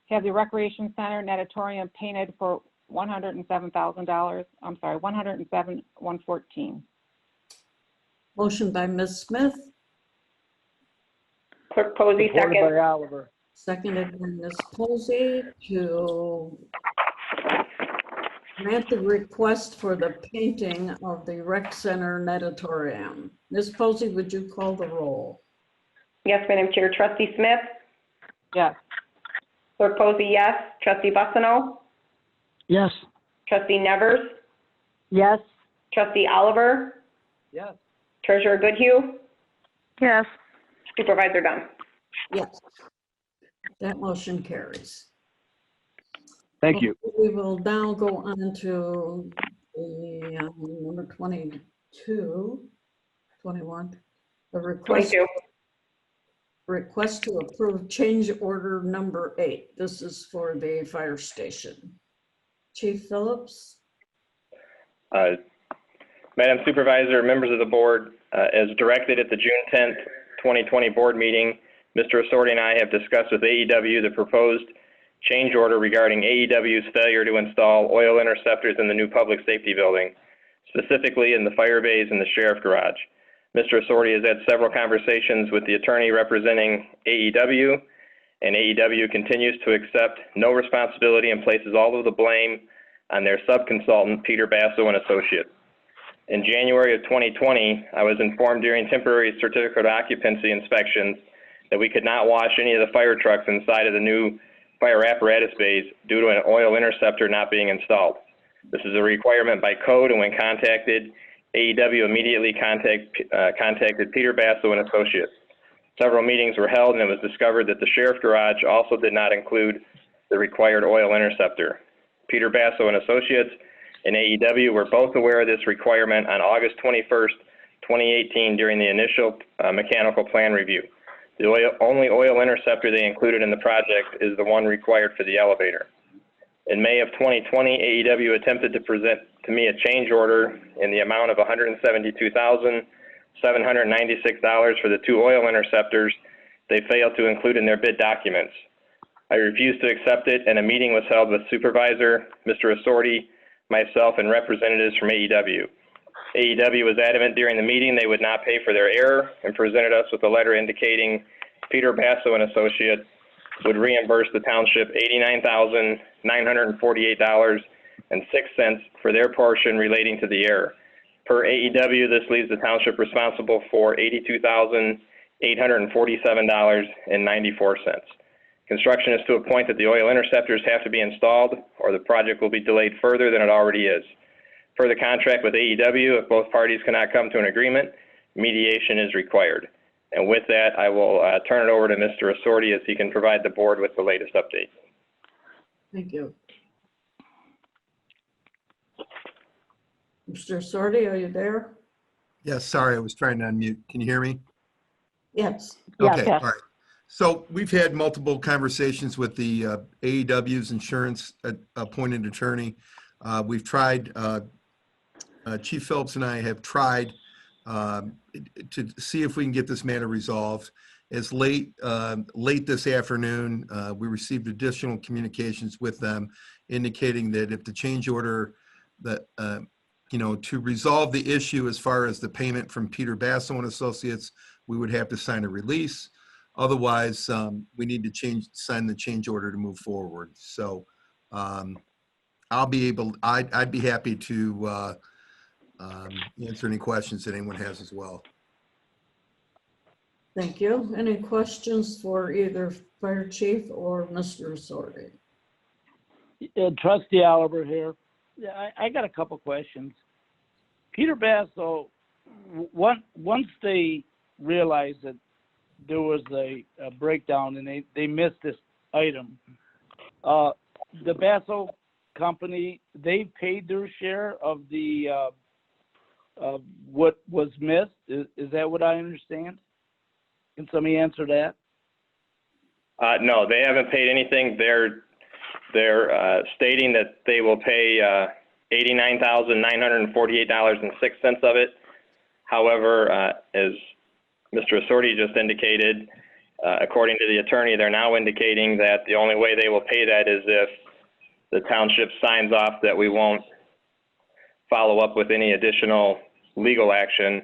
have the Recreation Center Natatorium painted for $107,000. I'm sorry, $107,114. Motion by Ms. Smith, Clerk Posey, Supported second. by Oliver. seconded by Ms. Posey to grant the request for the painting of the Rec Center Natatorium. Ms. Posey, would you call the roll? Yes, Madam Chair. Trustee Smith? Yes. Clerk Posey, yes. Trustee Bussino? Yes. Trustee Nevers? Yes. Trustee Oliver? Yes. Treasurer Goodhue? Yes. Supervisor Dunn? Yes. That motion carries. Thank you. We will now go on to the number 22, 21, the request. 22. Request to approve change order number 8. This is for the fire station. Chief Phillips? Madam Supervisor, members of the board, as directed at the June 10th, 2020 board meeting, Mr. Assorti and I have discussed with AEW the proposed change order regarding AEW's failure to install oil interceptors in the new public safety building, specifically in the fire bays and the sheriff garage. Mr. Assorti has had several conversations with the attorney representing AEW, and AEW continues to accept no responsibility and places all of the blame on their subconsultant, Peter Basso and Associates. In January of 2020, I was informed during temporary certificate of occupancy inspections that we could not wash any of the fire trucks inside of the new fire apparatus bays due to an oil interceptor not being installed. This is a requirement by code, and when contacted, AEW immediately contacted Peter Basso and Associates. Several meetings were held, and it was discovered that the sheriff garage also did not include the required oil interceptor. Peter Basso and Associates and AEW were both aware of this requirement on August 21st, 2018 during the initial mechanical plan review. The only oil interceptor they included in the project is the one required for the elevator. In May of 2020, AEW attempted to present to me a change order in the amount of $172,796 for the 2 oil interceptors they failed to include in their bid documents. I refused to accept it, and a meeting was held with Supervisor, Mr. Assorti, myself, and representatives from AEW. AEW was adamant during the meeting they would not pay for their error and presented us with a letter indicating Peter Basso and Associates would reimburse the township $89,948.06 for their portion relating to the error. Per AEW, this leaves the township responsible for $82,847.94. Construction is to a point that the oil interceptors have to be installed, or the project will be delayed further than it already is. Per the contract with AEW, if both parties cannot come to an agreement, mediation is required. And with that, I will turn it over to Mr. Assorti as he can provide the board with the latest update. Thank you. Mr. Assorti, are you there? Yes, sorry, I was trying to unmute. Can you hear me? Yes. Okay, Yes. all right. So we've had multiple conversations with the AEW's insurance appointed attorney. We've tried, Chief Phillips and I have tried to see if we can get this matter resolved. As late this afternoon, we received additional communications with them indicating that if the change order that, to resolve the issue as far as the payment from Peter Basso and Associates, we would have to sign a release. Otherwise, we need to sign the change order to move forward. So I'd be happy to answer any questions that anyone has as well. Thank you. Any questions for either Fire Chief or Mr. Assorti? Trustee Oliver here. Yeah, I got a couple questions. Peter Basso, once they realize that there was a breakdown and they missed this item. The Basso company, they paid their share of the of what was missed. Is that what I understand? Can somebody answer that? No, they haven't paid anything. They're stating that they will pay $89,948.06 of it. However, as Mr. Assorti just indicated, according to the attorney, they're now indicating that the only way they will pay that is if the township signs off that we won't follow up with any additional legal action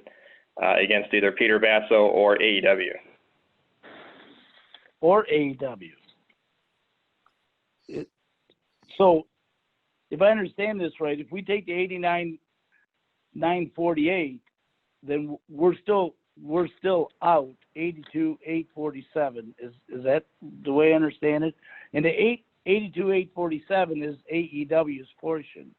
against either Peter Basso or AEW. Or AEW. So, if I understand this right, if we take the 89,948, then we're still out 82,847. Is that the way I understand it? And the 82,847 is AEW's portion.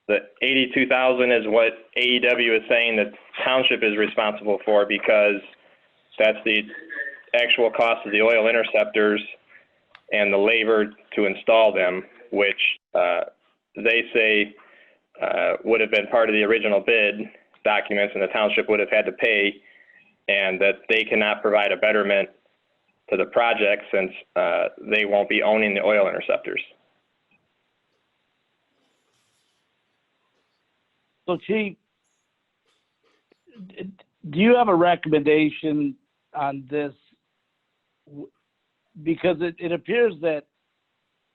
The 82,000 is what AEW is saying that township is responsible for, because that's the actual cost of the oil interceptors and the labor to install them, which they say would have been part of the original bid documents and the township would have had to pay, and that they cannot provide a betterment to the project since they won't be owning the oil interceptors. So, Chief, do you have a recommendation on this? Because it appears that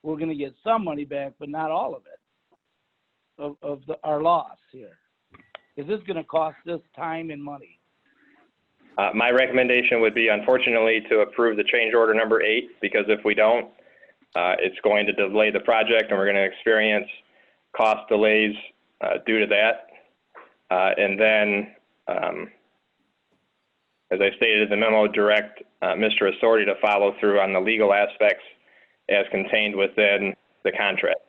we're going to get some money back, but not all of it, our loss here. Is this going to cost us time and money? My recommendation would be, unfortunately, to approve the change order number 8, because if we don't, it's going to delay the project and we're going to experience cost delays due to that. And then, as I stated in the memo, direct Mr. Assorti to follow through on the legal aspects as contained within the contract.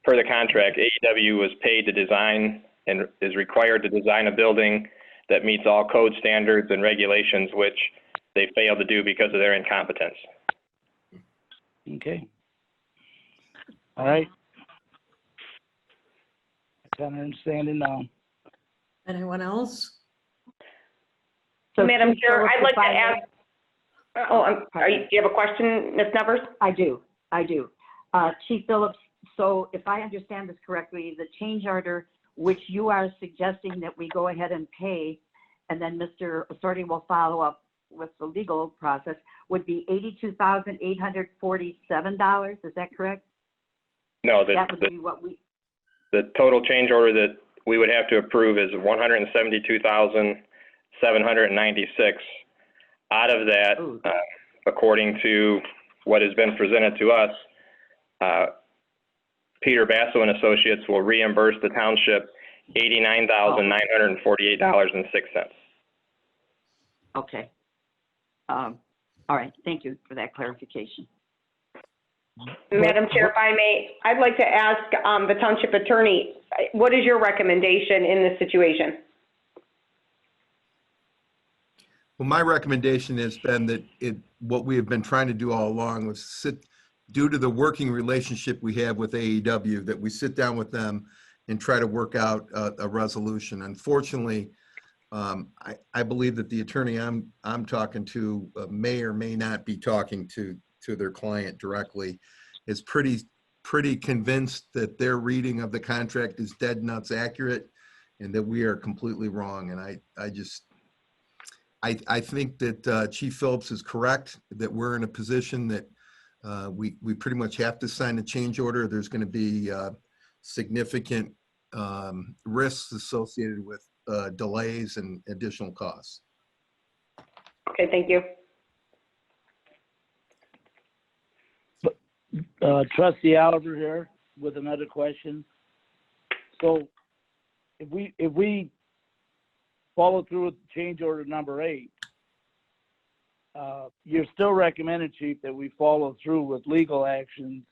Per the contract, AEW was paid to design and is required to design a building that meets all code standards and regulations, which they failed to do because of their incompetence. Okay. All right. I kind of understand it now. Anyone else? So Madam Chief Chair, Phillips, I'd like if to I may- ask, do you have a question, Ms. Nevers? I do. Chief Phillips, so if I understand this correctly, the change order, which you are suggesting that we go ahead and pay, and then Mr. Assorti will follow up with the legal process, would be $82,847. Is that correct? No, That would be what we. the total change order that we would have to approve is $172,796. Out of that, according to what has been presented to us, Peter Basso and Associates will reimburse the township $89,948.06. Okay. All right. Thank you for that clarification. Madam Chair, if I may, I'd like to ask the township attorney, what is your recommendation in this situation? Well, my recommendation has been that what we have been trying to do all along was due to the working relationship we have with AEW, that we sit down with them and try to work out a resolution. Unfortunately, I believe that the attorney I'm talking to may or may not be talking to their client directly, is pretty convinced that their reading of the contract is dead nuts accurate and that we are completely wrong. And I think that Chief Phillips is correct, that we're in a position that we pretty much have to sign a change order. There's going to be significant risks associated with delays and additional costs. Okay, thank you. Trustee Oliver here with another question. So if we follow through with change order number 8, you're still recommending, Chief, that we follow through with legal actions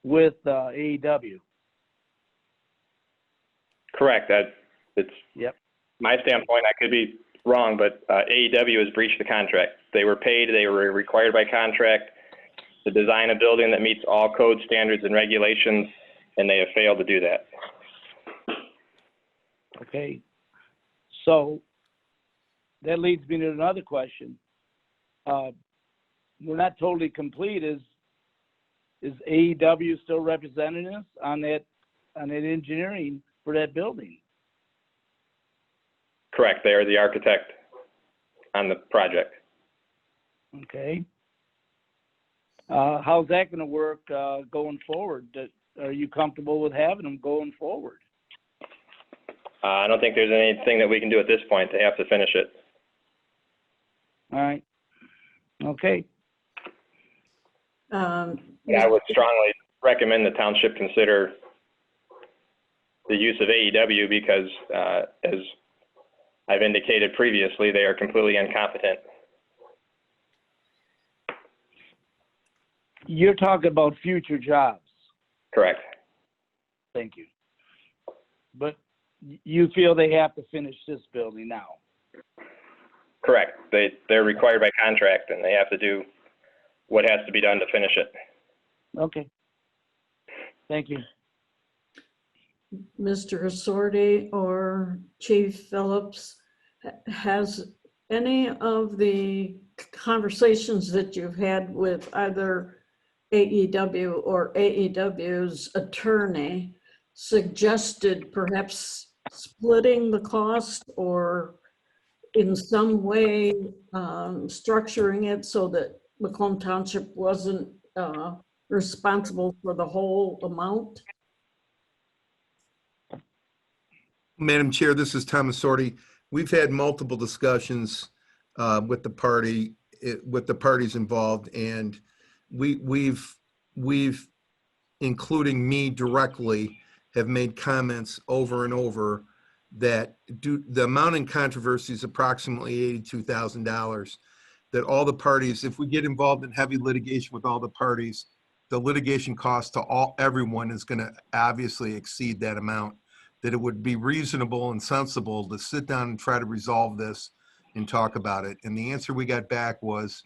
with AEW. Correct. It's Yep. my standpoint. I could be wrong, but AEW has breached the contract. They were paid. They were required by contract to design a building that meets all code standards and regulations, and they have failed to do that. Okay. So that leads me to another question. We're not totally complete. Is AEW still representing us on that engineering for that building? Correct. They are the architect on the project. Okay. How's that going to work going forward? Are you comfortable with having them going forward? I don't think there's anything that we can do at this point. They have to finish it. All right. Okay. I would strongly recommend the township consider the use of AEW because, as I've indicated previously, they are completely incompetent. You're talking about future jobs. Correct. Thank you. But you feel they have to finish this building now? Correct. They're required by contract, and they have to do what has to be done to finish it. Okay. Thank you. Mr. Assorti or Chief Phillips, has any of the conversations that you've had with either AEW or AEW's attorney suggested perhaps splitting the cost or in some way structuring it so that Macomb Township wasn't responsible for the whole amount? Madam Chair, this is Thomas Sorty. We've had multiple discussions with the parties involved, and we've, including me directly, have made comments over and over that the amount in controversy is approximately $82,000. That all the parties, if we get involved in heavy litigation with all the parties, the litigation cost to everyone is going to obviously exceed that amount. That it would be reasonable and sensible to sit down and try to resolve this and talk about it. And the answer we got back was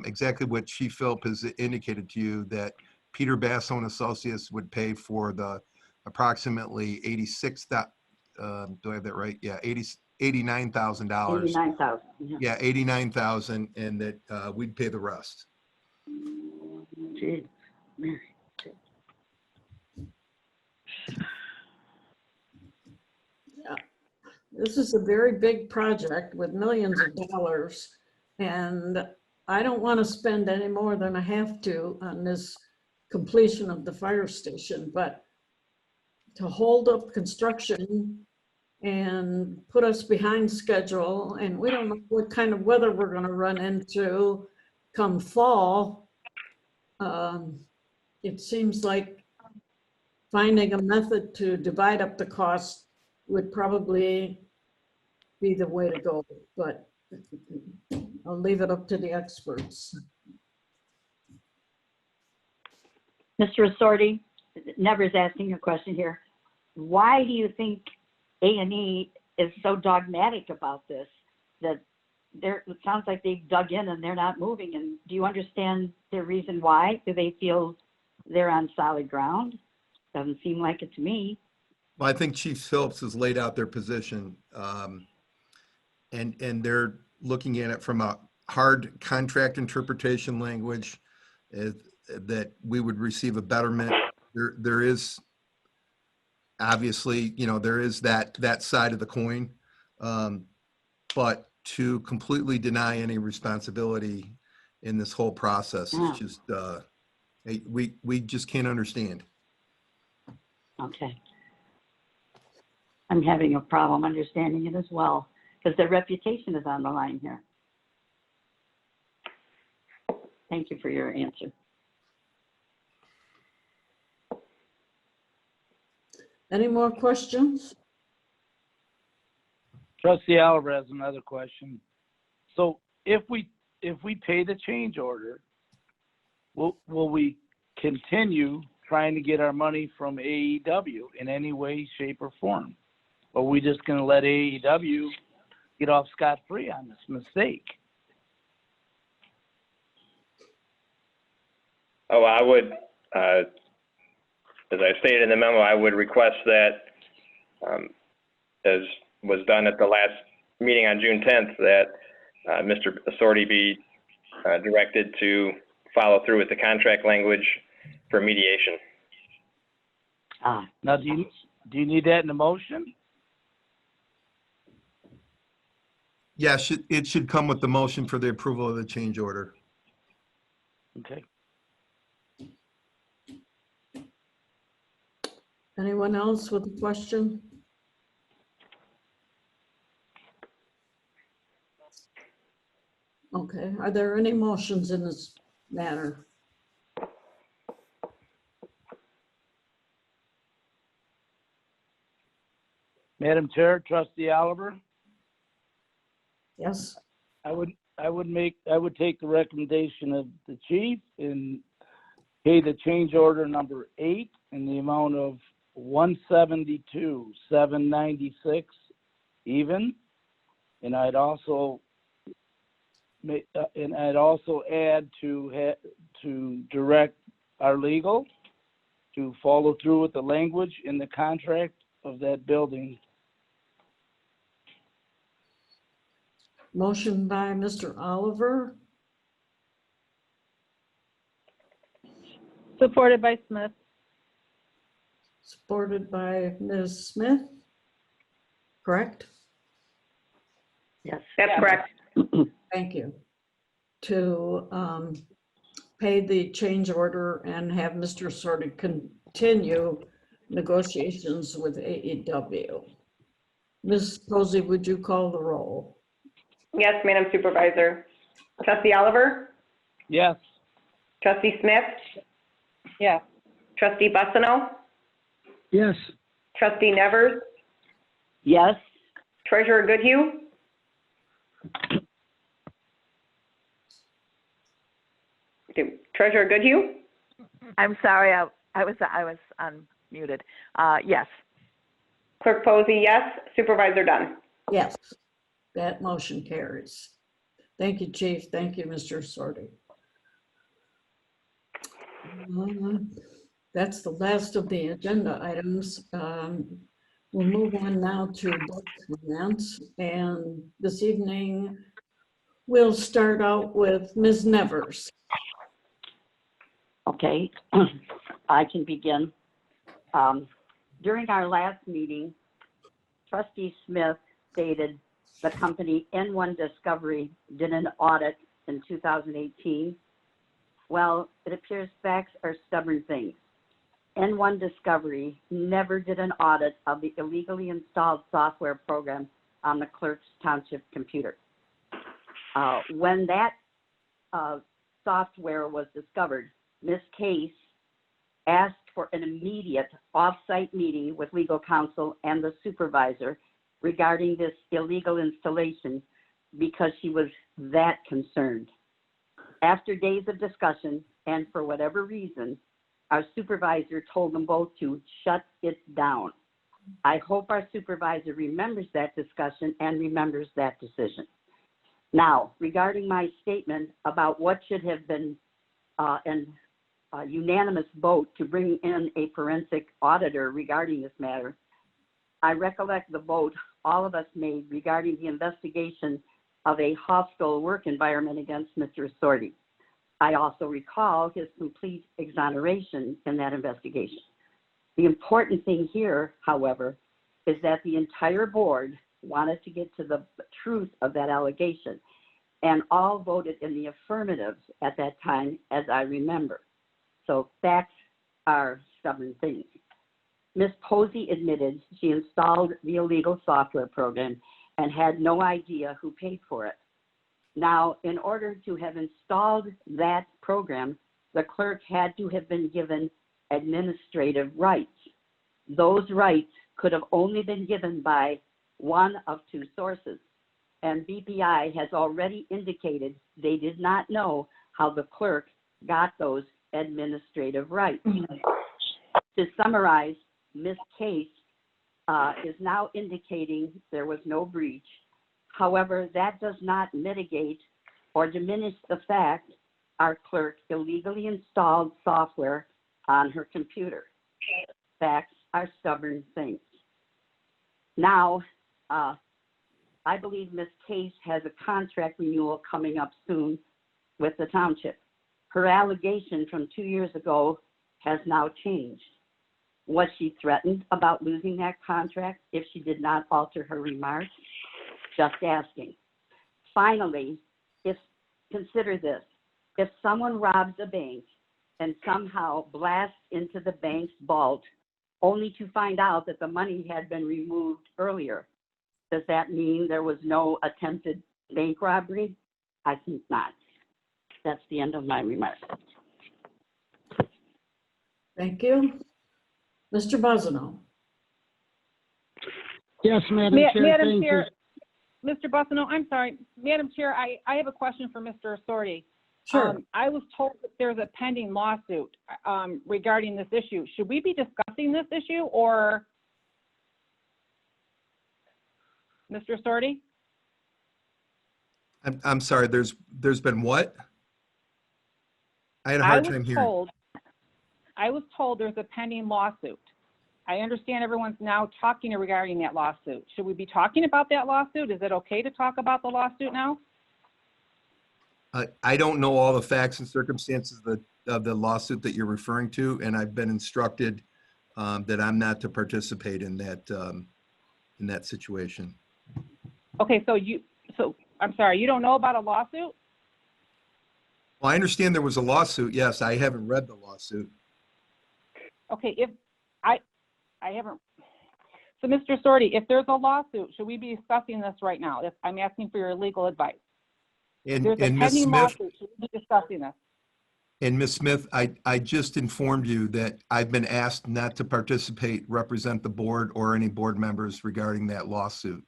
exactly what Chief Philp has indicated to you, that Peter Basso and Associates would pay for the approximately do I have that right? Yeah, $89,000. $89,000. Yeah, $89,000, and that we'd pay the rest. Gee. This is a very big project with millions of dollars, and I don't want to spend any more than I have to on this completion of the fire station, but to hold up construction and put us behind schedule, and we don't know what kind of weather we're going to run into come fall. It seems like finding a method to divide up the cost would probably be the way to go, but I'll leave it up to the experts. Mr. Assorti, Never's asking a question here. Why do you think A&E is so dogmatic about this? That it sounds like they've dug in and they're not moving. And do you understand the reason why? Do they feel they're on solid ground? Doesn't seem like it to me. Well, I think Chief Phillips has laid out their position, and they're looking at it from a hard contract interpretation language, that we would receive a betterment. There is obviously, there is that side of the coin, but to completely deny any responsibility in this whole process is just we just can't understand. Okay. I'm having a problem understanding it as well, because their reputation is on the line here. Thank you for your answer. Any more questions? Trustee Alvarez, another question. So if we pay the change order, will we continue trying to get our money from AEW in any way, shape, or form? or we just gonna let AEW get off scot-free on this mistake? Oh, I would, as I stated in the memo, I would request that, as was done at the last meeting on June 10th, that Mr. Assorti be directed to follow through with the contract language for mediation. Now, do you need that in the motion? Yeah, it should come with the motion for the approval of the change order. Okay. Anyone else with a question? Okay, are there any motions in this matter? Madam Chair, Trustee Oliver, Yes, I would take the recommendation of the chief and pay the change order number 8 in the amount of $172,796 even, and I'd also add to direct our legal to follow through with the language in the contract of that building. motion by Mr. Oliver, Supported by Smith. supported by Ms. Smith. Correct? Yes. That's correct. Thank you. To pay the change order and have Mr. Assorti continue negotiations with AEW. Ms. Posey, would you call the roll? Yes, Madam Supervisor. Trustee Oliver? Yes. Trustee Smith? Yes. Trustee Bussino? Yes. Trustee Nevers? Yes. Treasurer Goodhue? Treasurer Goodhue? I'm sorry, I was unmuted. Yes. Clerk Posey, yes. Supervisor Dunn? Yes, that motion carries. Thank you, Chief. Thank you, Mr. Assorti. That's the last of the agenda items. We'll move on now to board comments, and this evening we'll start out with Ms. Nevers. Okay, I can begin. During our last meeting, Trustee Smith stated the company N1 Discovery did an audit in 2018. Well, it appears facts are stubborn things. N1 Discovery never did an audit of the illegally installed software program on the clerk's township computer. When that software was discovered, Ms. Case asked for an immediate off-site meeting with legal counsel and the supervisor regarding this illegal installation because she was that concerned. After days of discussion, and for whatever reason, our supervisor told them both to shut it down. I hope our supervisor remembers that discussion and remembers that decision. Now, regarding my statement about what should have been a unanimous vote to bring in a forensic auditor regarding this matter, I recollect the vote all of us made regarding the investigation of a hostile work environment against Mr. Assorti. I also recall his complete exoneration in that investigation. The important thing here, however, is that the entire board wanted to get to the truth of that allegation, and all voted in the affirmative at that time, as I remember. So facts are stubborn things. Ms. Posey admitted she installed the illegal software program and had no idea who paid for it. Now, in order to have installed that program, the clerk had to have been given administrative rights. Those rights could have only been given by one of two sources, and BPI has already indicated they did not know how the clerk got those administrative rights. To summarize, Ms. Case is now indicating there was no breach. However, that does not mitigate or diminish the fact our clerk illegally installed software on her computer. Facts are stubborn things. Now, I believe Ms. Case has a contract renewal coming up soon with the township. Her allegation from 2 years ago has now changed. Was she threatened about losing that contract if she did not alter her remarks? Just asking. Finally, consider this. If someone robs a bank and somehow blasts into the bank's vault only to find out that the money had been removed earlier, does that mean there was no attempted bank robbery? I think not. That's the end of my remarks. Thank you. Mr. Buzzino. Yes, Madam Chair. Madam thank Chair, Mr. Bussino, I'm sorry. Madam Chair, I have a question for Mr. Sorty. Sure. I was told that there's a pending lawsuit regarding this issue. Should we be discussing this issue or? Mr. Sorty? I'm sorry, there's been what? I had a hard time hearing. I was told there's a pending lawsuit. I understand everyone's now talking regarding that lawsuit. Should we be talking about that lawsuit? Is it okay to talk about the lawsuit now? I don't know all the facts and circumstances of the lawsuit that you're referring to, and I've been instructed that I'm not to participate in that situation. Okay, so I'm sorry, you don't know about a lawsuit? Well, I understand there was a lawsuit. Yes, I haven't read the lawsuit. Okay, if I haven't. So, Mr. Sorty, if there's a lawsuit, should we be discussing this right now? If I'm asking for your legal advice. And There's a Ms. pending Smith, lawsuit. Should we be discussing this? and Ms. Smith, I just informed you that I've been asked not to participate, represent the board or any board members regarding that lawsuit.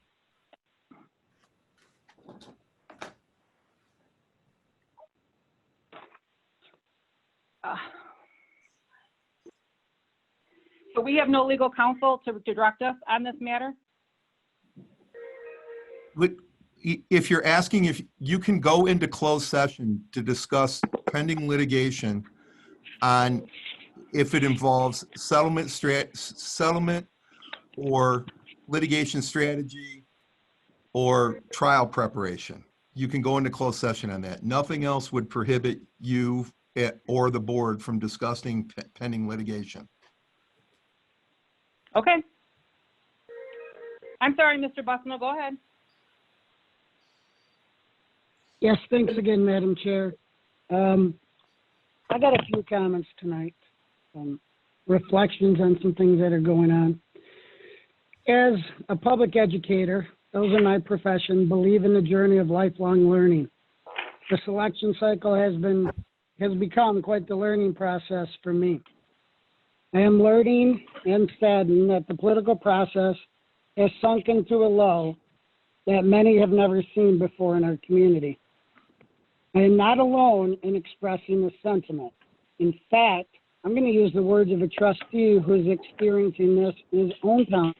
So we have no legal counsel to direct us on this matter? If you're asking if you can go into closed session to discuss pending litigation on if it involves settlement or litigation strategy or trial preparation, you can go into closed session on that. Nothing else would prohibit you or the board from discussing pending litigation. Okay. I'm sorry, Mr. Bussino, go ahead. Yes, thanks again, Madam Chair. I got a few comments tonight, reflections on some things that are going on. As a public educator, those in my profession believe in the journey of lifelong learning. The selection cycle has become quite the learning process for me. I am learning and saddened that the political process has sunk into a low that many have never seen before in our community. I am not alone in expressing this sentiment. In fact, I'm going to use the words of a trustee who is experiencing this in his own town.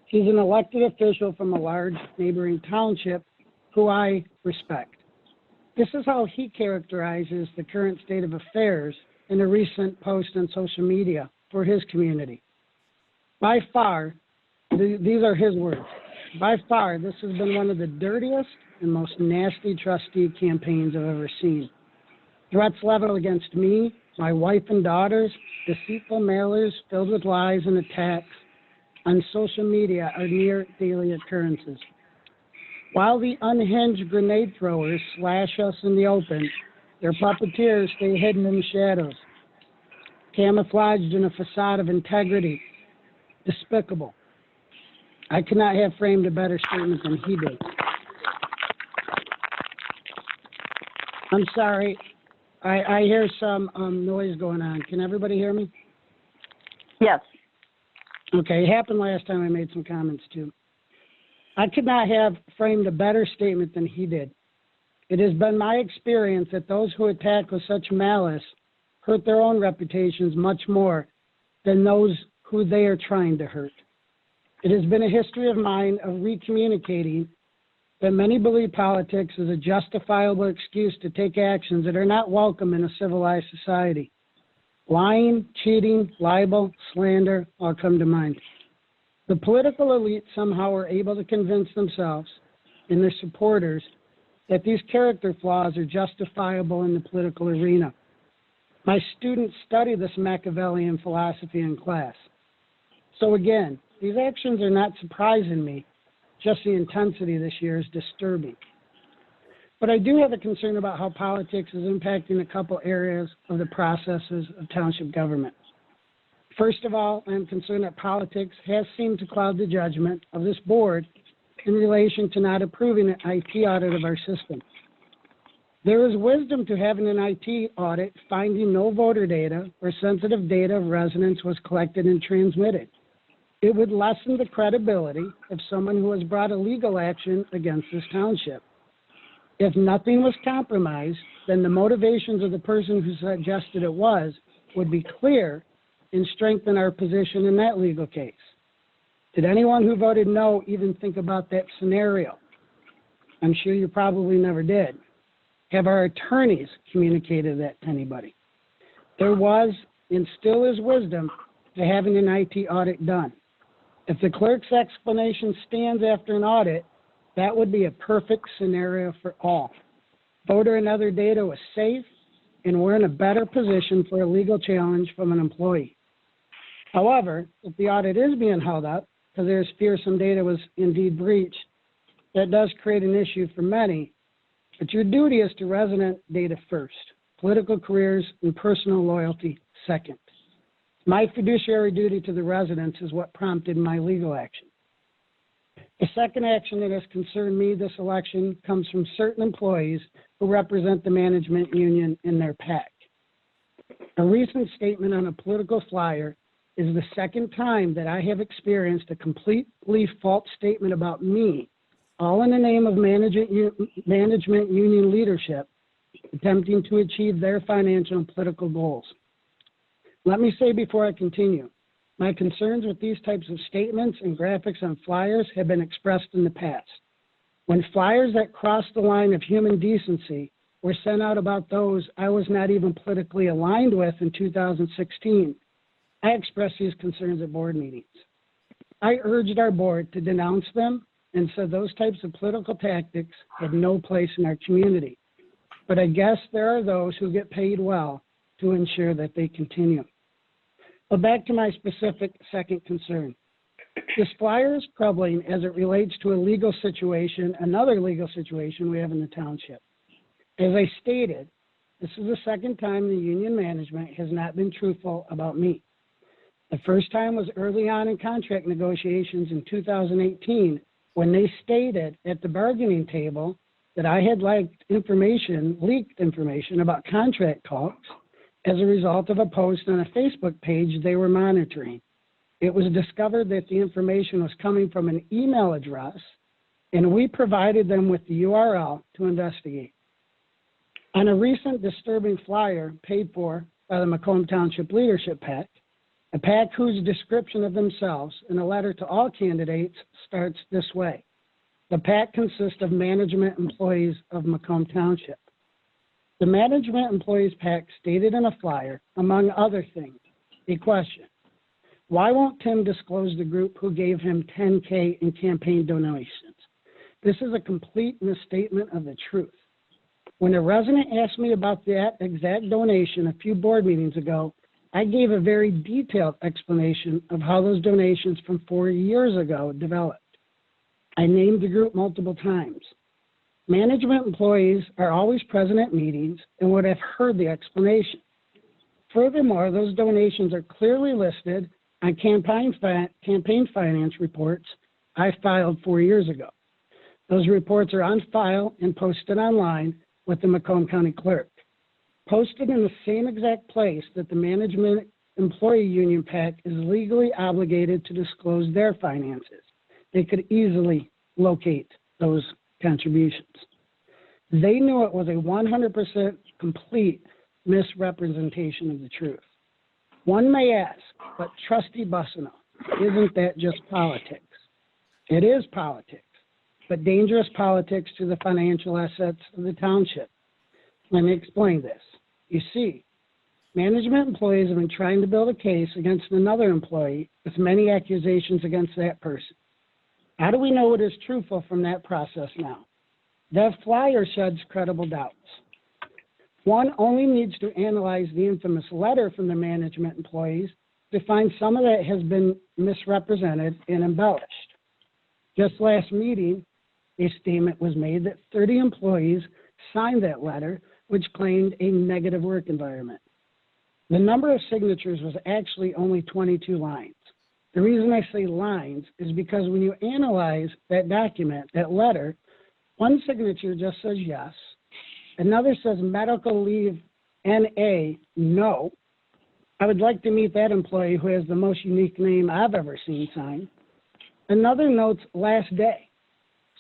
He's an elected official from a large neighboring township who I respect. This is how he characterizes the current state of affairs in a recent post on social media for his community. By far, these are his words. By far, this has been one of the dirtiest and most nasty trustee campaigns I've ever seen. Threats leveled against me, my wife and daughters, deceitful mailers filled with lies and attacks on social media are near daily occurrences. While the unhinged grenade throwers slash us in the open, their puppeteers stay hidden in the shadows, camouflaged in a facade of integrity. Despicable. I could not have framed a better statement than he did. I'm sorry. I hear some noise going on. Can everybody hear me? Yes. Okay, it happened last time I made some comments too. I could not have framed a better statement than he did. It has been my experience that those who attack with such malice hurt their own reputations much more than those who they are trying to hurt. It has been a history of mine of recommunicating that many believe politics is a justifiable excuse to take actions that are not welcome in a civilized society. Lying, cheating, libel, slander all come to mind. The political elite somehow are able to convince themselves and their supporters that these character flaws are justifiable in the political arena. My students study this Machiavellian philosophy in class. So again, these actions are not surprising me, just the intensity this year is disturbing. But I do have a concern about how politics is impacting a couple areas of the processes of township government. First of all, I'm concerned that politics has seemed to cloud the judgment of this board in relation to not approving an IT audit of our system. There is wisdom to having an IT audit finding no voter data or sensitive data of residents was collected and transmitted. It would lessen the credibility of someone who has brought a legal action against this township. If nothing was compromised, then the motivations of the person who suggested it would be clear and strengthen our position in that legal case. Did anyone who voted no even think about that scenario? I'm sure you probably never did. Have our attorneys communicated that to anybody? There was and still is wisdom to having an IT audit done. If the clerk's explanation stands after an audit, that would be a perfect scenario for all. Voter and other data was safe, and we're in a better position for a legal challenge from an employee. However, if the audit is being held up because there's fear some data was indeed breached, that does create an issue for many, but your duty is to resident data first, political careers and personal loyalty second. My fiduciary duty to the residents is what prompted my legal action. The second action that has concerned me this election comes from certain employees who represent the management union in their PAC. A recent statement on a political flyer is the second time that I have experienced a completely false statement about me, all in the name of management union leadership, attempting to achieve their financial and political goals. Let me say before I continue, my concerns with these types of statements and graphics on flyers have been expressed in the past. When flyers that crossed the line of human decency were sent out about those I was not even politically aligned with in 2016, I expressed these concerns at board meetings. I urged our board to denounce them and said those types of political tactics had no place in our community. But I guess there are those who get paid well to ensure that they continue. But back to my specific second concern. This flyer is troubling as it relates to a legal situation, another legal situation we have in the township. As I stated, this is the second time the union management has not been truthful about me. The first time was early on in contract negotiations in 2018 when they stated at the bargaining table that I had leaked information about contract talks as a result of a post on a Facebook page they were monitoring. It was discovered that the information was coming from an email address, and we provided them with the URL to investigate. On a recent disturbing flyer paid for by the Macomb Township Leadership PAC, a PAC whose description of themselves in a letter to all candidates starts this way. The PAC consists of management employees of Macomb Township. The management employees PAC stated in a flyer, among other things, a question. Why won't Tim disclose the group who gave him $10K in campaign donations? This is a complete misstatement of the truth. When a resident asked me about that exact donation a few board meetings ago, I gave a very detailed explanation of how those donations from 4 years ago developed. I named the group multiple times. Management employees are always present at meetings and would have heard the explanation. Furthermore, those donations are clearly listed on campaign finance reports I filed 4 years ago. Those reports are on file and posted online with the Macomb County Clerk. Posted in the same exact place that the Management Employee Union PAC is legally obligated to disclose their finances. They could easily locate those contributions. They knew it was a 100% complete misrepresentation of the truth. One may ask, but Trustee Bussino, Isn't that just politics? It is politics, but dangerous politics to the financial assets of the township. Let me explain this. You see, management employees have been trying to build a case against another employee with many accusations against that person. How do we know what is truthful from that process now? That flyer sheds credible doubts. One only needs to analyze the infamous letter from the management employees to find some of that has been misrepresented and embellished. Just last meeting, a statement was made that 30 employees signed that letter, which claimed a negative work environment. The number of signatures was actually only 22 lines. The reason I say lines is because when you analyze that document, that letter, one signature just says yes, another says medical leave NA, no. I would like to meet that employee who has the most unique name I've ever seen signed. Another notes last day.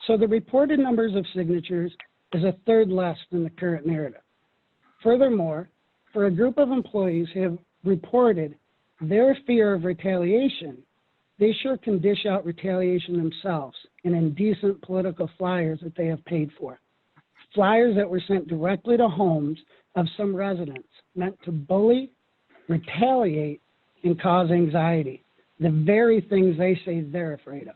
So the reported numbers of signatures is a third less than the current narrative. Furthermore, for a group of employees who have reported their fear of retaliation, they sure can dish out retaliation themselves in indecent political flyers that they have paid for. Flyers that were sent directly to homes of some residents meant to bully, retaliate, and cause anxiety, the very things they say they're afraid of.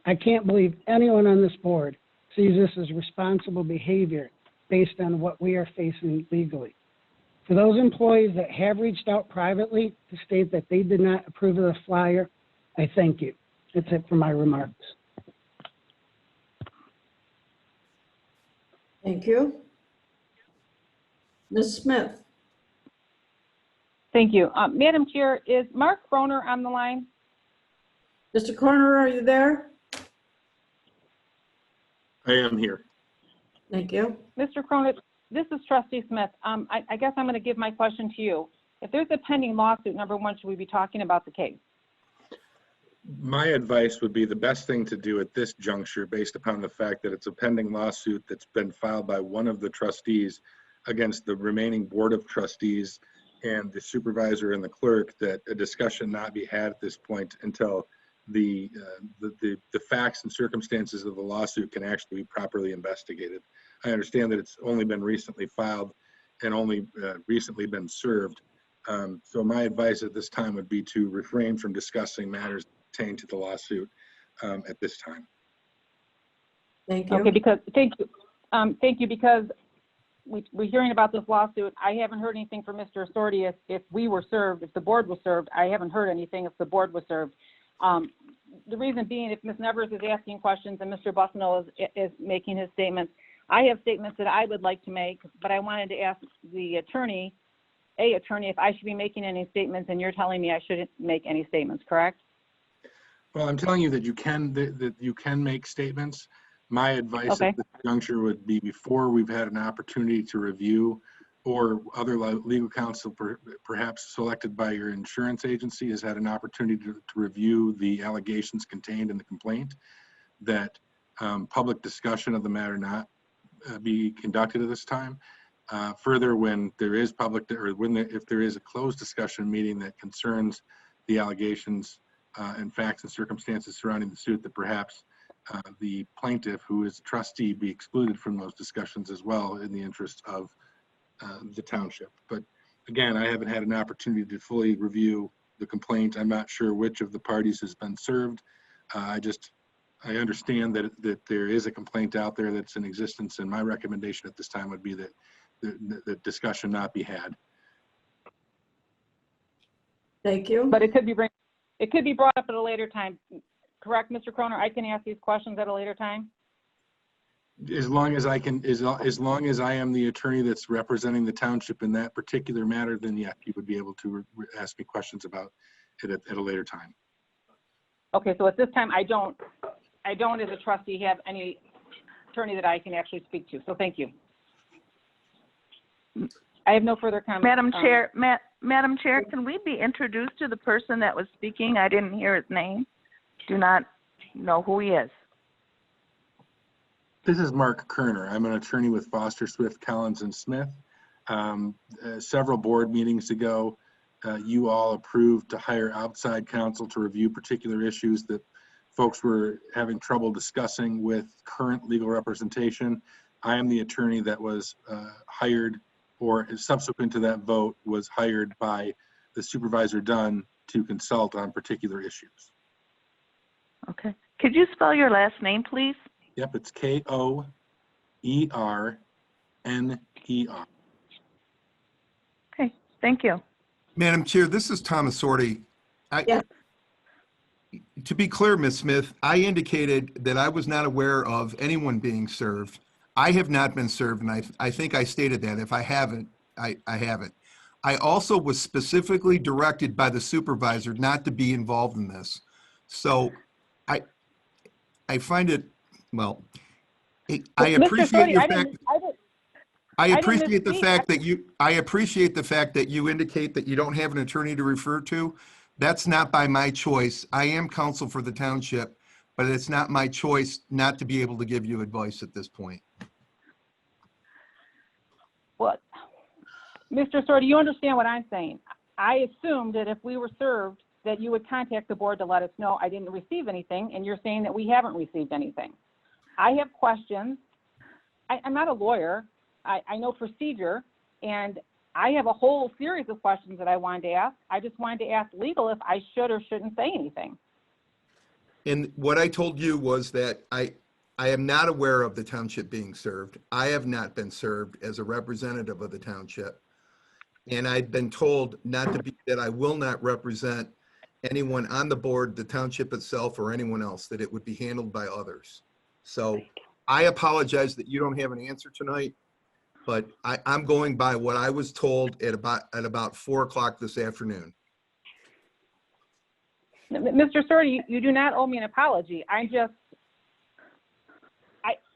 I can't believe anyone on this board sees this as responsible behavior based on what we are facing legally. For those employees that have reached out privately to state that they did not approve of the flyer, I thank you. That's it for my remarks. Thank you. Ms. Smith? Thank you. Madam Chair, is Mark Croner on the line? Mr. Corner, are you there? I am here. Thank you. Mr. Croner, this is Trustee Smith. I guess I'm going to give my question to you. If there's a pending lawsuit, number one, should we be talking about the case? My advice would be the best thing to do at this juncture, based upon the fact that it's a pending lawsuit that's been filed by one of the trustees against the remaining board of trustees and the supervisor and the clerk, that a discussion not be had at this point until the facts and circumstances of the lawsuit can actually be properly investigated. I understand that it's only been recently filed and only recently been served. So my advice at this time would be to refrain from discussing matters pertaining to the lawsuit at this time. Thank you. Okay, thank you, because we're hearing about this lawsuit. I haven't heard anything from Mr. Sordi if we were served, if the board was served. I haven't heard anything if the board was served. The reason being, if Ms. Nevers is asking questions and Mr. Busnell is making his statements, I have statements that I would like to make, but I wanted to ask the attorney, if I should be making any statements, and you're telling me I shouldn't make any statements, correct? Well, I'm telling you that you can make statements. My advice at this juncture would be, before we've had an opportunity to review, or other legal counsel perhaps selected by your insurance agency has had an opportunity to review the allegations contained in the complaint, that public discussion of the matter not be conducted at this time. Further, when there is if there is a closed discussion meeting that concerns the allegations and facts and circumstances surrounding the suit, that perhaps the plaintiff, who is a trustee, be excluded from those discussions as well, in the interest of the township. But again, I haven't had an opportunity to fully review the complaint. I'm not sure which of the parties has been served. I understand that there is a complaint out there that's in existence, and my recommendation at this time would be that the discussion not be had. Thank you. But it could be brought up at a later time, correct, Mr. Croner? I can ask these questions at a later time? As long as I am the attorney that's representing the township in that particular matter, then yeah, you would be able to ask me questions about it at a later time. Okay, so at this time, I don't as a trustee have any attorney that I can actually speak to, so thank you. I have no further comments. Madam Chair, can we be introduced to the person that was speaking? I didn't hear his name. Do not know who he is. This is Mark Kerner. I'm an attorney with Foster, Swift, Collins, and Smith. Several board meetings ago, you all approved to hire outside counsel to review particular issues that folks were having trouble discussing with current legal representation. I am the attorney that was hired, or subsequent to that vote, was hired by the Supervisor Dunn to consult on particular issues. Okay. Could you spell your last name, please? Yep, it's Koerner. Okay, thank you. Madam Chair, this is Thomas Sorty. Yes. To be clear, Ms. Smith, I indicated that I was not aware of anyone being served. I have not been served, and I think I stated that. If I haven't, I haven't. I also was specifically directed by the supervisor not to be involved in this. So I find it, well, I appreciate your fact. I appreciate the fact that you indicate that you don't have an attorney to refer to. That's not by my choice. I am counsel for the township, but it's not my choice not to be able to give you advice at this point. What? Mr. Sorty, you understand what I'm saying? I assumed that if we were served, that you would contact the board to let us know I didn't receive anything, and you're saying that we haven't received anything. I have questions. I'm not a lawyer. I know procedure, and I have a whole series of questions that I wanted to ask. I just wanted to ask legal if I should or shouldn't say anything. And what I told you was that I am not aware of the township being served. I have not been served as a representative of the township. And I've been told not to be, that I will not represent anyone on the board, the township itself, or anyone else, that it would be handled by others. So I apologize that you don't have an answer tonight, but I'm going by what I was told at about 4 o'clock this afternoon. Mr. Sorty, you do not owe me an apology.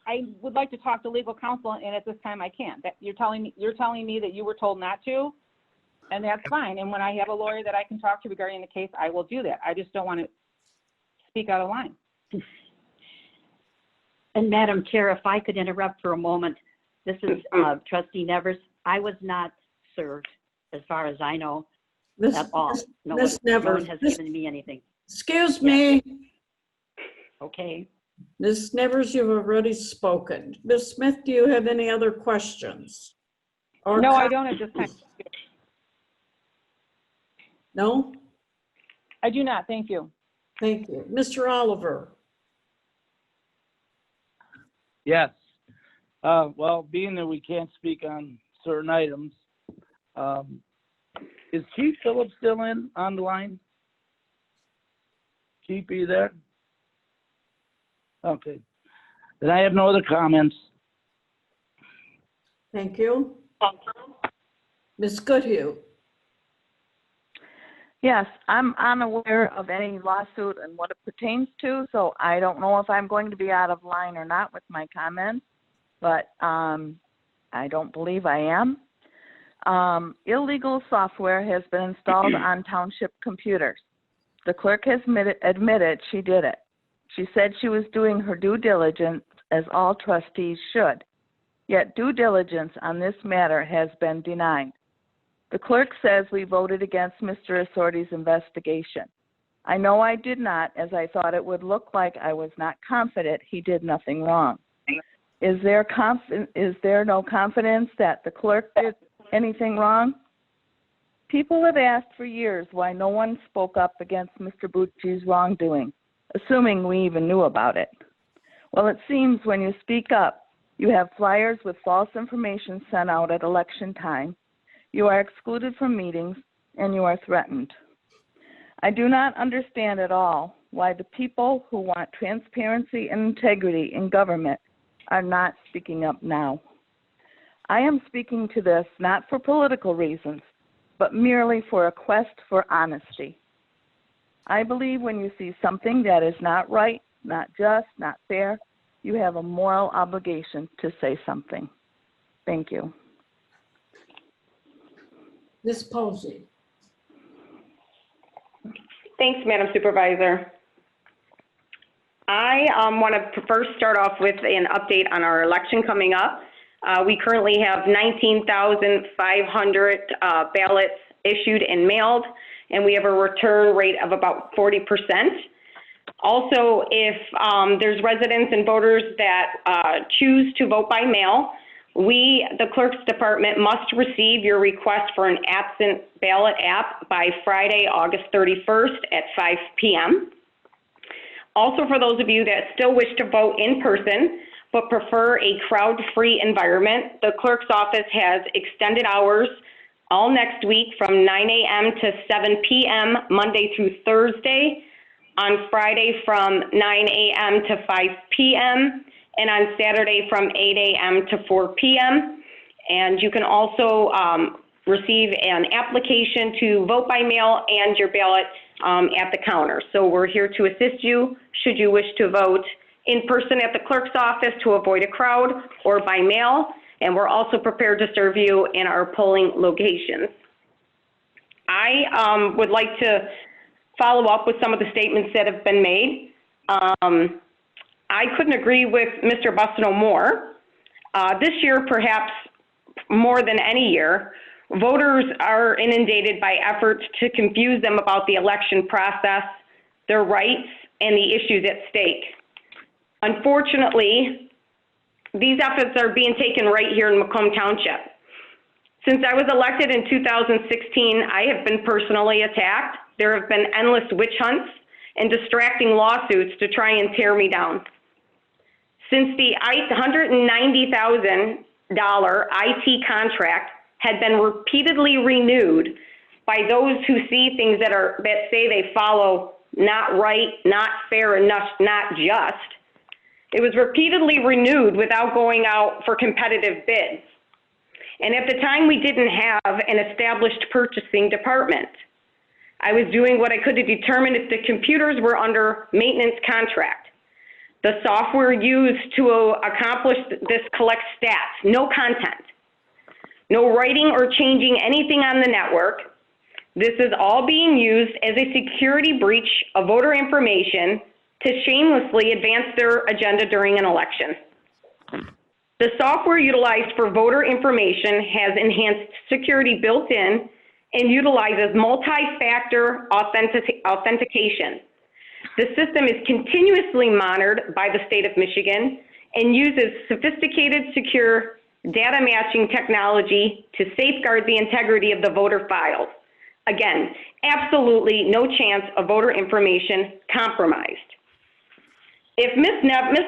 I would like to talk to legal counsel, and at this time I can't. You're telling me that you were told not to, and that's fine. And when I have a lawyer that I can talk to regarding the case, I will do that. I just don't want to speak out of line. And Madam Chair, if I could interrupt for a moment, this is Trustee Nevers. I was not served, as far as I know, at all. No one has given me anything. Excuse me. Okay. Ms. Nevers, you've already spoken. Ms. Smith, do you have any other questions? No, I don't at this time. No? I do not. Thank you. Thank you. Mr. Oliver? Yes. Well, being that we can't speak on certain items, is Chief Phillips still on the line? Chief, are you there? Okay. Then I have no other comments. Thank you. Ms. Goodhue? Yes, I'm unaware of any lawsuit and what it pertains to, so I don't know if I'm going to be out of line or not with my comments, but I don't believe I am. Illegal software has been installed on township computers. The clerk has admitted she did it. She said she was doing her due diligence, as all trustees should. Yet due diligence on this matter has been denied. The clerk says we voted against Mr. Assorti's investigation. I know I did not, as I thought it would look like I was not confident he did nothing wrong. Is there no confidence that the clerk did anything wrong? People have asked for years why no one spoke up against Mr. Bucci's wrongdoing, assuming we even knew about it. Well, it seems when you speak up, you have flyers with false information sent out at election time, you are excluded from meetings, and you are threatened. I do not understand at all why the people who want transparency and integrity in government are not speaking up now. I am speaking to this not for political reasons, but merely for a quest for honesty. I believe when you see something that is not right, not just, not fair, you have a moral obligation to say something. Thank you. Ms. Posey? Thanks, Madam Supervisor. I want to first start off with an update on our election coming up. We currently have 19,500 ballots issued and mailed, and we have a return rate of about 40%. Also, if there's residents and voters that choose to vote by mail, we, the clerk's department, must receive your request for an absent ballot app by Friday, August 31st at 5 p.m. Also, for those of you that still wish to vote in person but prefer a crowd-free environment, the clerk's office has extended hours all next week from 9 a.m. to 7 p.m. Monday through Thursday, on Friday from 9 a.m. to 5 p.m., and on Saturday from 8 a.m. to 4 p.m. And you can also receive an application to vote by mail and your ballot at the counter. So we're here to assist you should you wish to vote in person at the clerk's office to avoid a crowd, or by mail, and we're also prepared to serve you in our polling locations. I would like to follow up with some of the statements that have been made. I couldn't agree with Mr. Bussino more. This year, perhaps more than any year, voters are inundated by efforts to confuse them about the election process, their rights, and the issues at stake. Unfortunately, these efforts are being taken right here in Macomb Township. Since I was elected in 2016, I have been personally attacked. There have been endless witch hunts and distracting lawsuits to try and tear me down. Since the $190,000 IT contract had been repeatedly renewed by those who see things that say they follow not right, not fair, and not just, it was repeatedly renewed without going out for competitive bids. And at the time, we didn't have an established purchasing department. I was doing what I could to determine if the computers were under maintenance contract. The software used to accomplish this collects stats, no content, no writing or changing anything on the network. This is all being used as a security breach of voter information to shamelessly advance their agenda during an election. The software utilized for voter information has enhanced security built in and utilizes multi-factor authentication. The system is continuously monitored by the state of Michigan and uses sophisticated, secure data matching technology to safeguard the integrity of the voter files. Again, absolutely no chance of voter information compromised. If Ms.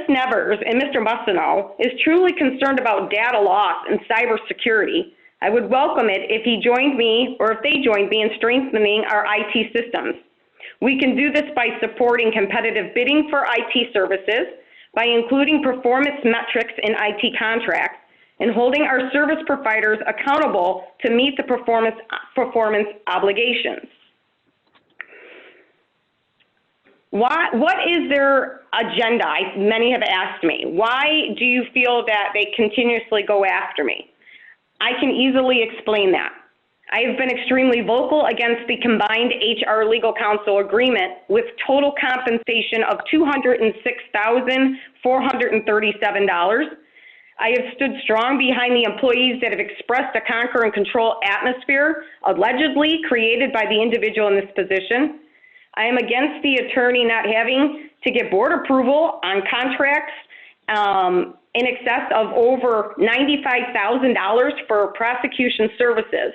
Nevers and Mr. Bussino is truly concerned about data loss and cybersecurity, I would welcome it if he joined me, or if they joined me, in strengthening our IT systems. We can do this by supporting competitive bidding for IT services, by including performance metrics in IT contracts, and holding our service providers accountable to meet the performance obligations. What is their agenda? Many have asked me. Why do you feel that they continuously go after me? I can easily explain that. I have been extremely vocal against the combined HR legal counsel agreement with total compensation of $206,437. I have stood strong behind the employees that have expressed a conquer and control atmosphere allegedly created by the individual in this position. I am against the attorney not having to get board approval on contracts in excess of over $95,000 for prosecution services.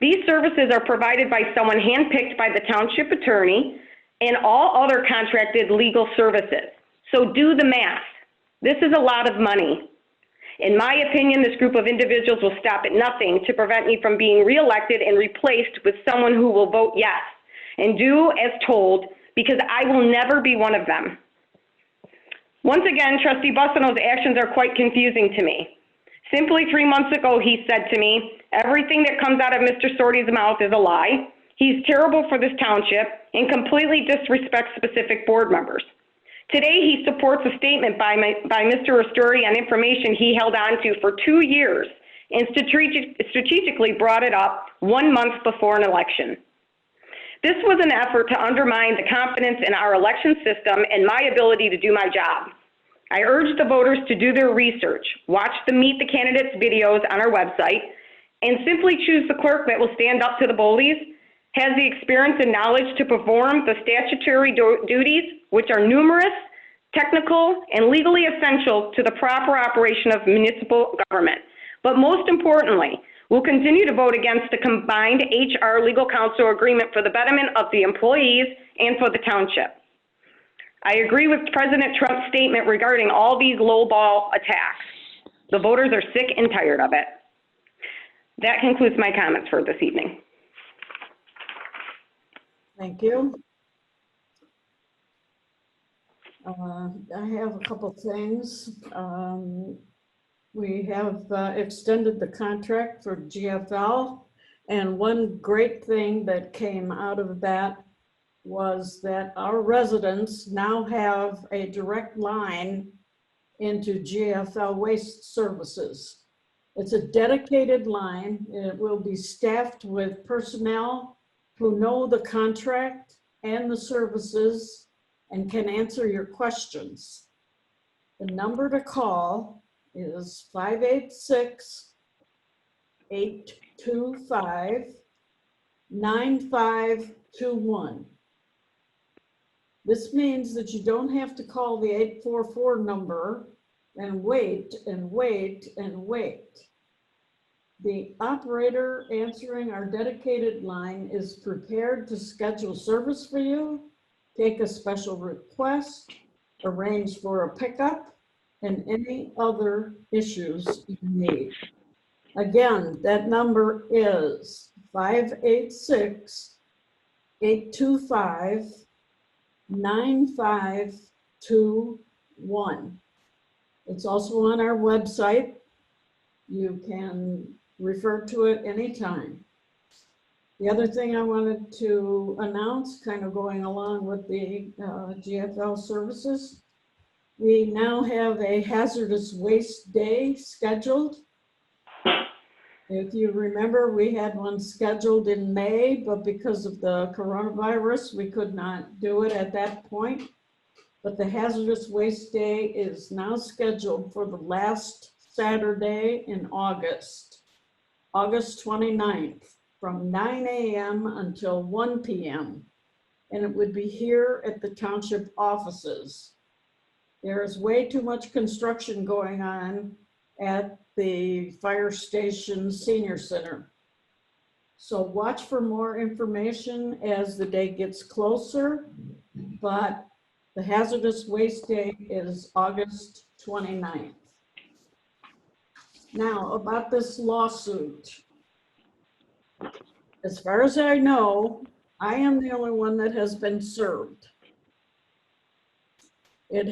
These services are provided by someone handpicked by the township attorney and all other contracted legal services. So do the math. This is a lot of money. In my opinion, this group of individuals will stop at nothing to prevent me from being reelected and replaced with someone who will vote yes and do as told, because I will never be one of them. Once again, Trustee Bussino's actions are quite confusing to me. Simply 3 months ago, he said to me, everything that comes out of Mr. Sorty's mouth is a lie. He's terrible for this township and completely disrespects specific board members. Today, he supports a statement by Mr. Ristori on information he held on to for 2 years and strategically brought it up 1 month before an election. This was an effort to undermine the confidence in our election system and my ability to do my job. I urge the voters to do their research, watch the Meet the Candidates videos on our website, and simply choose the clerk that will stand up to the bullies, has the experience and knowledge to perform the statutory duties, which are numerous, technical, and legally essential to the proper operation of municipal government. But most importantly, will continue to vote against the combined HR legal counsel agreement for the betterment of the employees and for the township. I agree with President Trump's statement regarding all these lowball attacks. The voters are sick and tired of it. That concludes my comments for this evening. Thank you. I have a couple things. We have extended the contract for GFL, and one great thing that came out of that was that our residents now have a direct line into GFL Waste Services. It's a dedicated line. It will be staffed with personnel who know the contract and the services and can answer your questions. The number to call is 586-825-9521. This means that you don't have to call the 844 number and wait and wait and wait. The operator answering our dedicated line is prepared to schedule service for you, take a special request, arrange for a pickup, and any other issues you need. Again, that number is 586-825-9521. It's also on our website. You can refer to it anytime. The other thing I wanted to announce, kind of going along with the GFL services, we now have a hazardous waste day scheduled. If you remember, we had one scheduled in May, but because of the coronavirus, we could not do it at that point. But the hazardous waste day is now scheduled for the last Saturday in August, August 29th, from 9 a.m. until 1 p.m. And it would be here at the township offices. There is way too much construction going on at the fire station senior center. So watch for more information as the day gets closer, but the hazardous waste day is August 29th. Now, about this lawsuit. As far as I know, I am the only one that has been served. It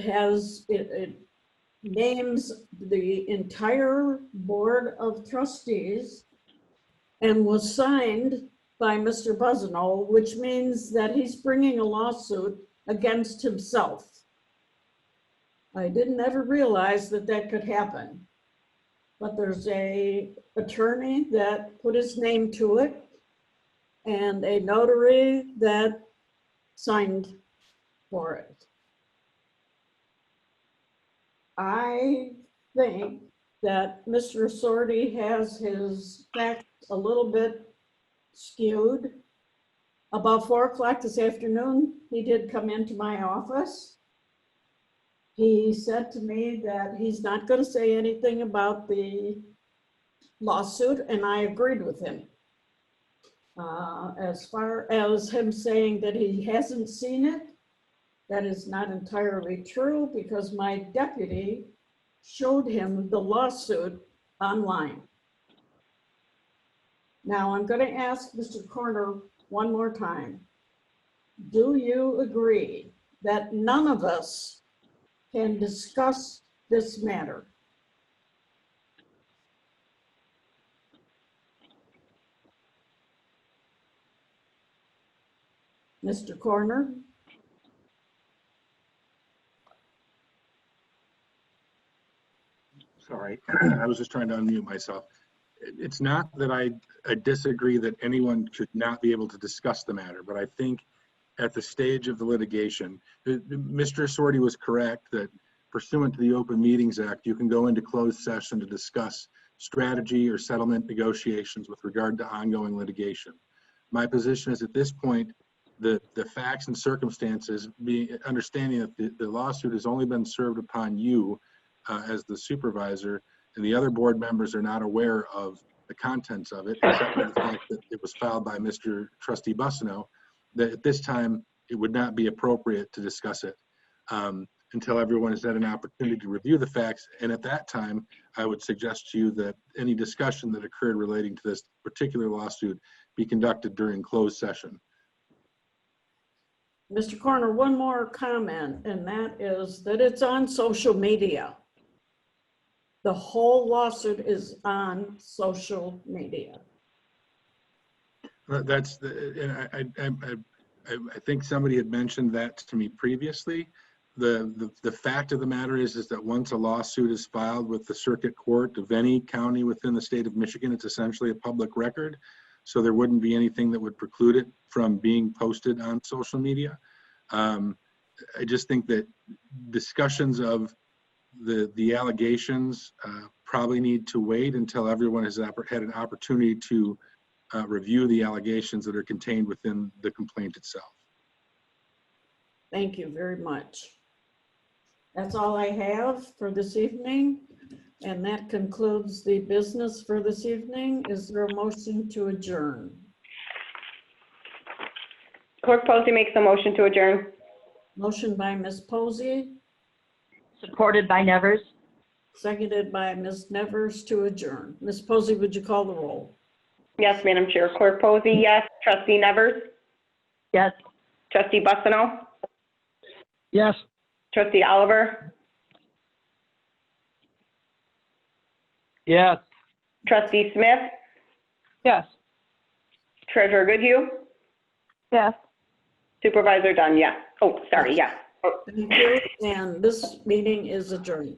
names the entire board of trustees and was signed by Mr. Buzzano, which means that he's bringing a lawsuit against himself. I didn't ever realize that that could happen, but there's a attorney that put his name to it and a notary that signed for it. I think that Mr. Sorty has his facts a little bit skewed. About 4 o'clock this afternoon, he did come into my office. He said to me that he's not going to say anything about the lawsuit, and I agreed with him. As far as him saying that he hasn't seen it, that is not entirely true because my deputy showed him the lawsuit online. Now I'm going to ask Mr. Corner one more time. Do you agree that none of us can discuss this matter? Mr. Corner? Sorry, I was just trying to unmute myself. It's not that I disagree that anyone should not be able to discuss the matter, but I think at the stage of the litigation, Mr. Sorty was correct that pursuant to the Open Meetings Act, you can go into closed session to discuss strategy or settlement negotiations with regard to ongoing litigation. My position is at this point, the facts and circumstances, understanding that the lawsuit has only been served upon you as the supervisor, and the other board members are not aware of the contents of it, except for the fact that it was filed by Mr. Trustee Bussino, that at this time, it would not be appropriate to discuss it until everyone has had an opportunity to review the facts. And at that time, I would suggest to you that any discussion that occurred relating to this particular lawsuit be conducted during closed session. Mr. Corner, one more comment, and that is that it's on social media. The whole lawsuit is on social media. That's the, and I think somebody had mentioned that to me previously. The fact of the matter is that once a lawsuit is filed with the circuit court of any county within the state of Michigan, it's essentially a public record. So there wouldn't be anything that would preclude it from being posted on social media. I just think that discussions of the allegations probably need to wait until everyone has had an opportunity to review the allegations that are contained within the complaint itself. Thank you very much. That's all I have for this evening, and that concludes the business for this evening. Is there a motion to adjourn? Clerk Posey makes a motion to adjourn. Motion by Ms. Posey, Supported by Nevers. seconded by Ms. Nevers to adjourn. Ms. Posey, would you call the roll? Yes, Madam Chair. Clerk Posey, yes. Trustee Nevers? Yes. Trustee Bussino? Yes. Trustee Oliver? Yes. Trustee Smith? Yes. Treasurer Goodhue? Yes. Supervisor Dunn, yes. Oh, sorry, yes. Thank you, and this meeting is adjourned.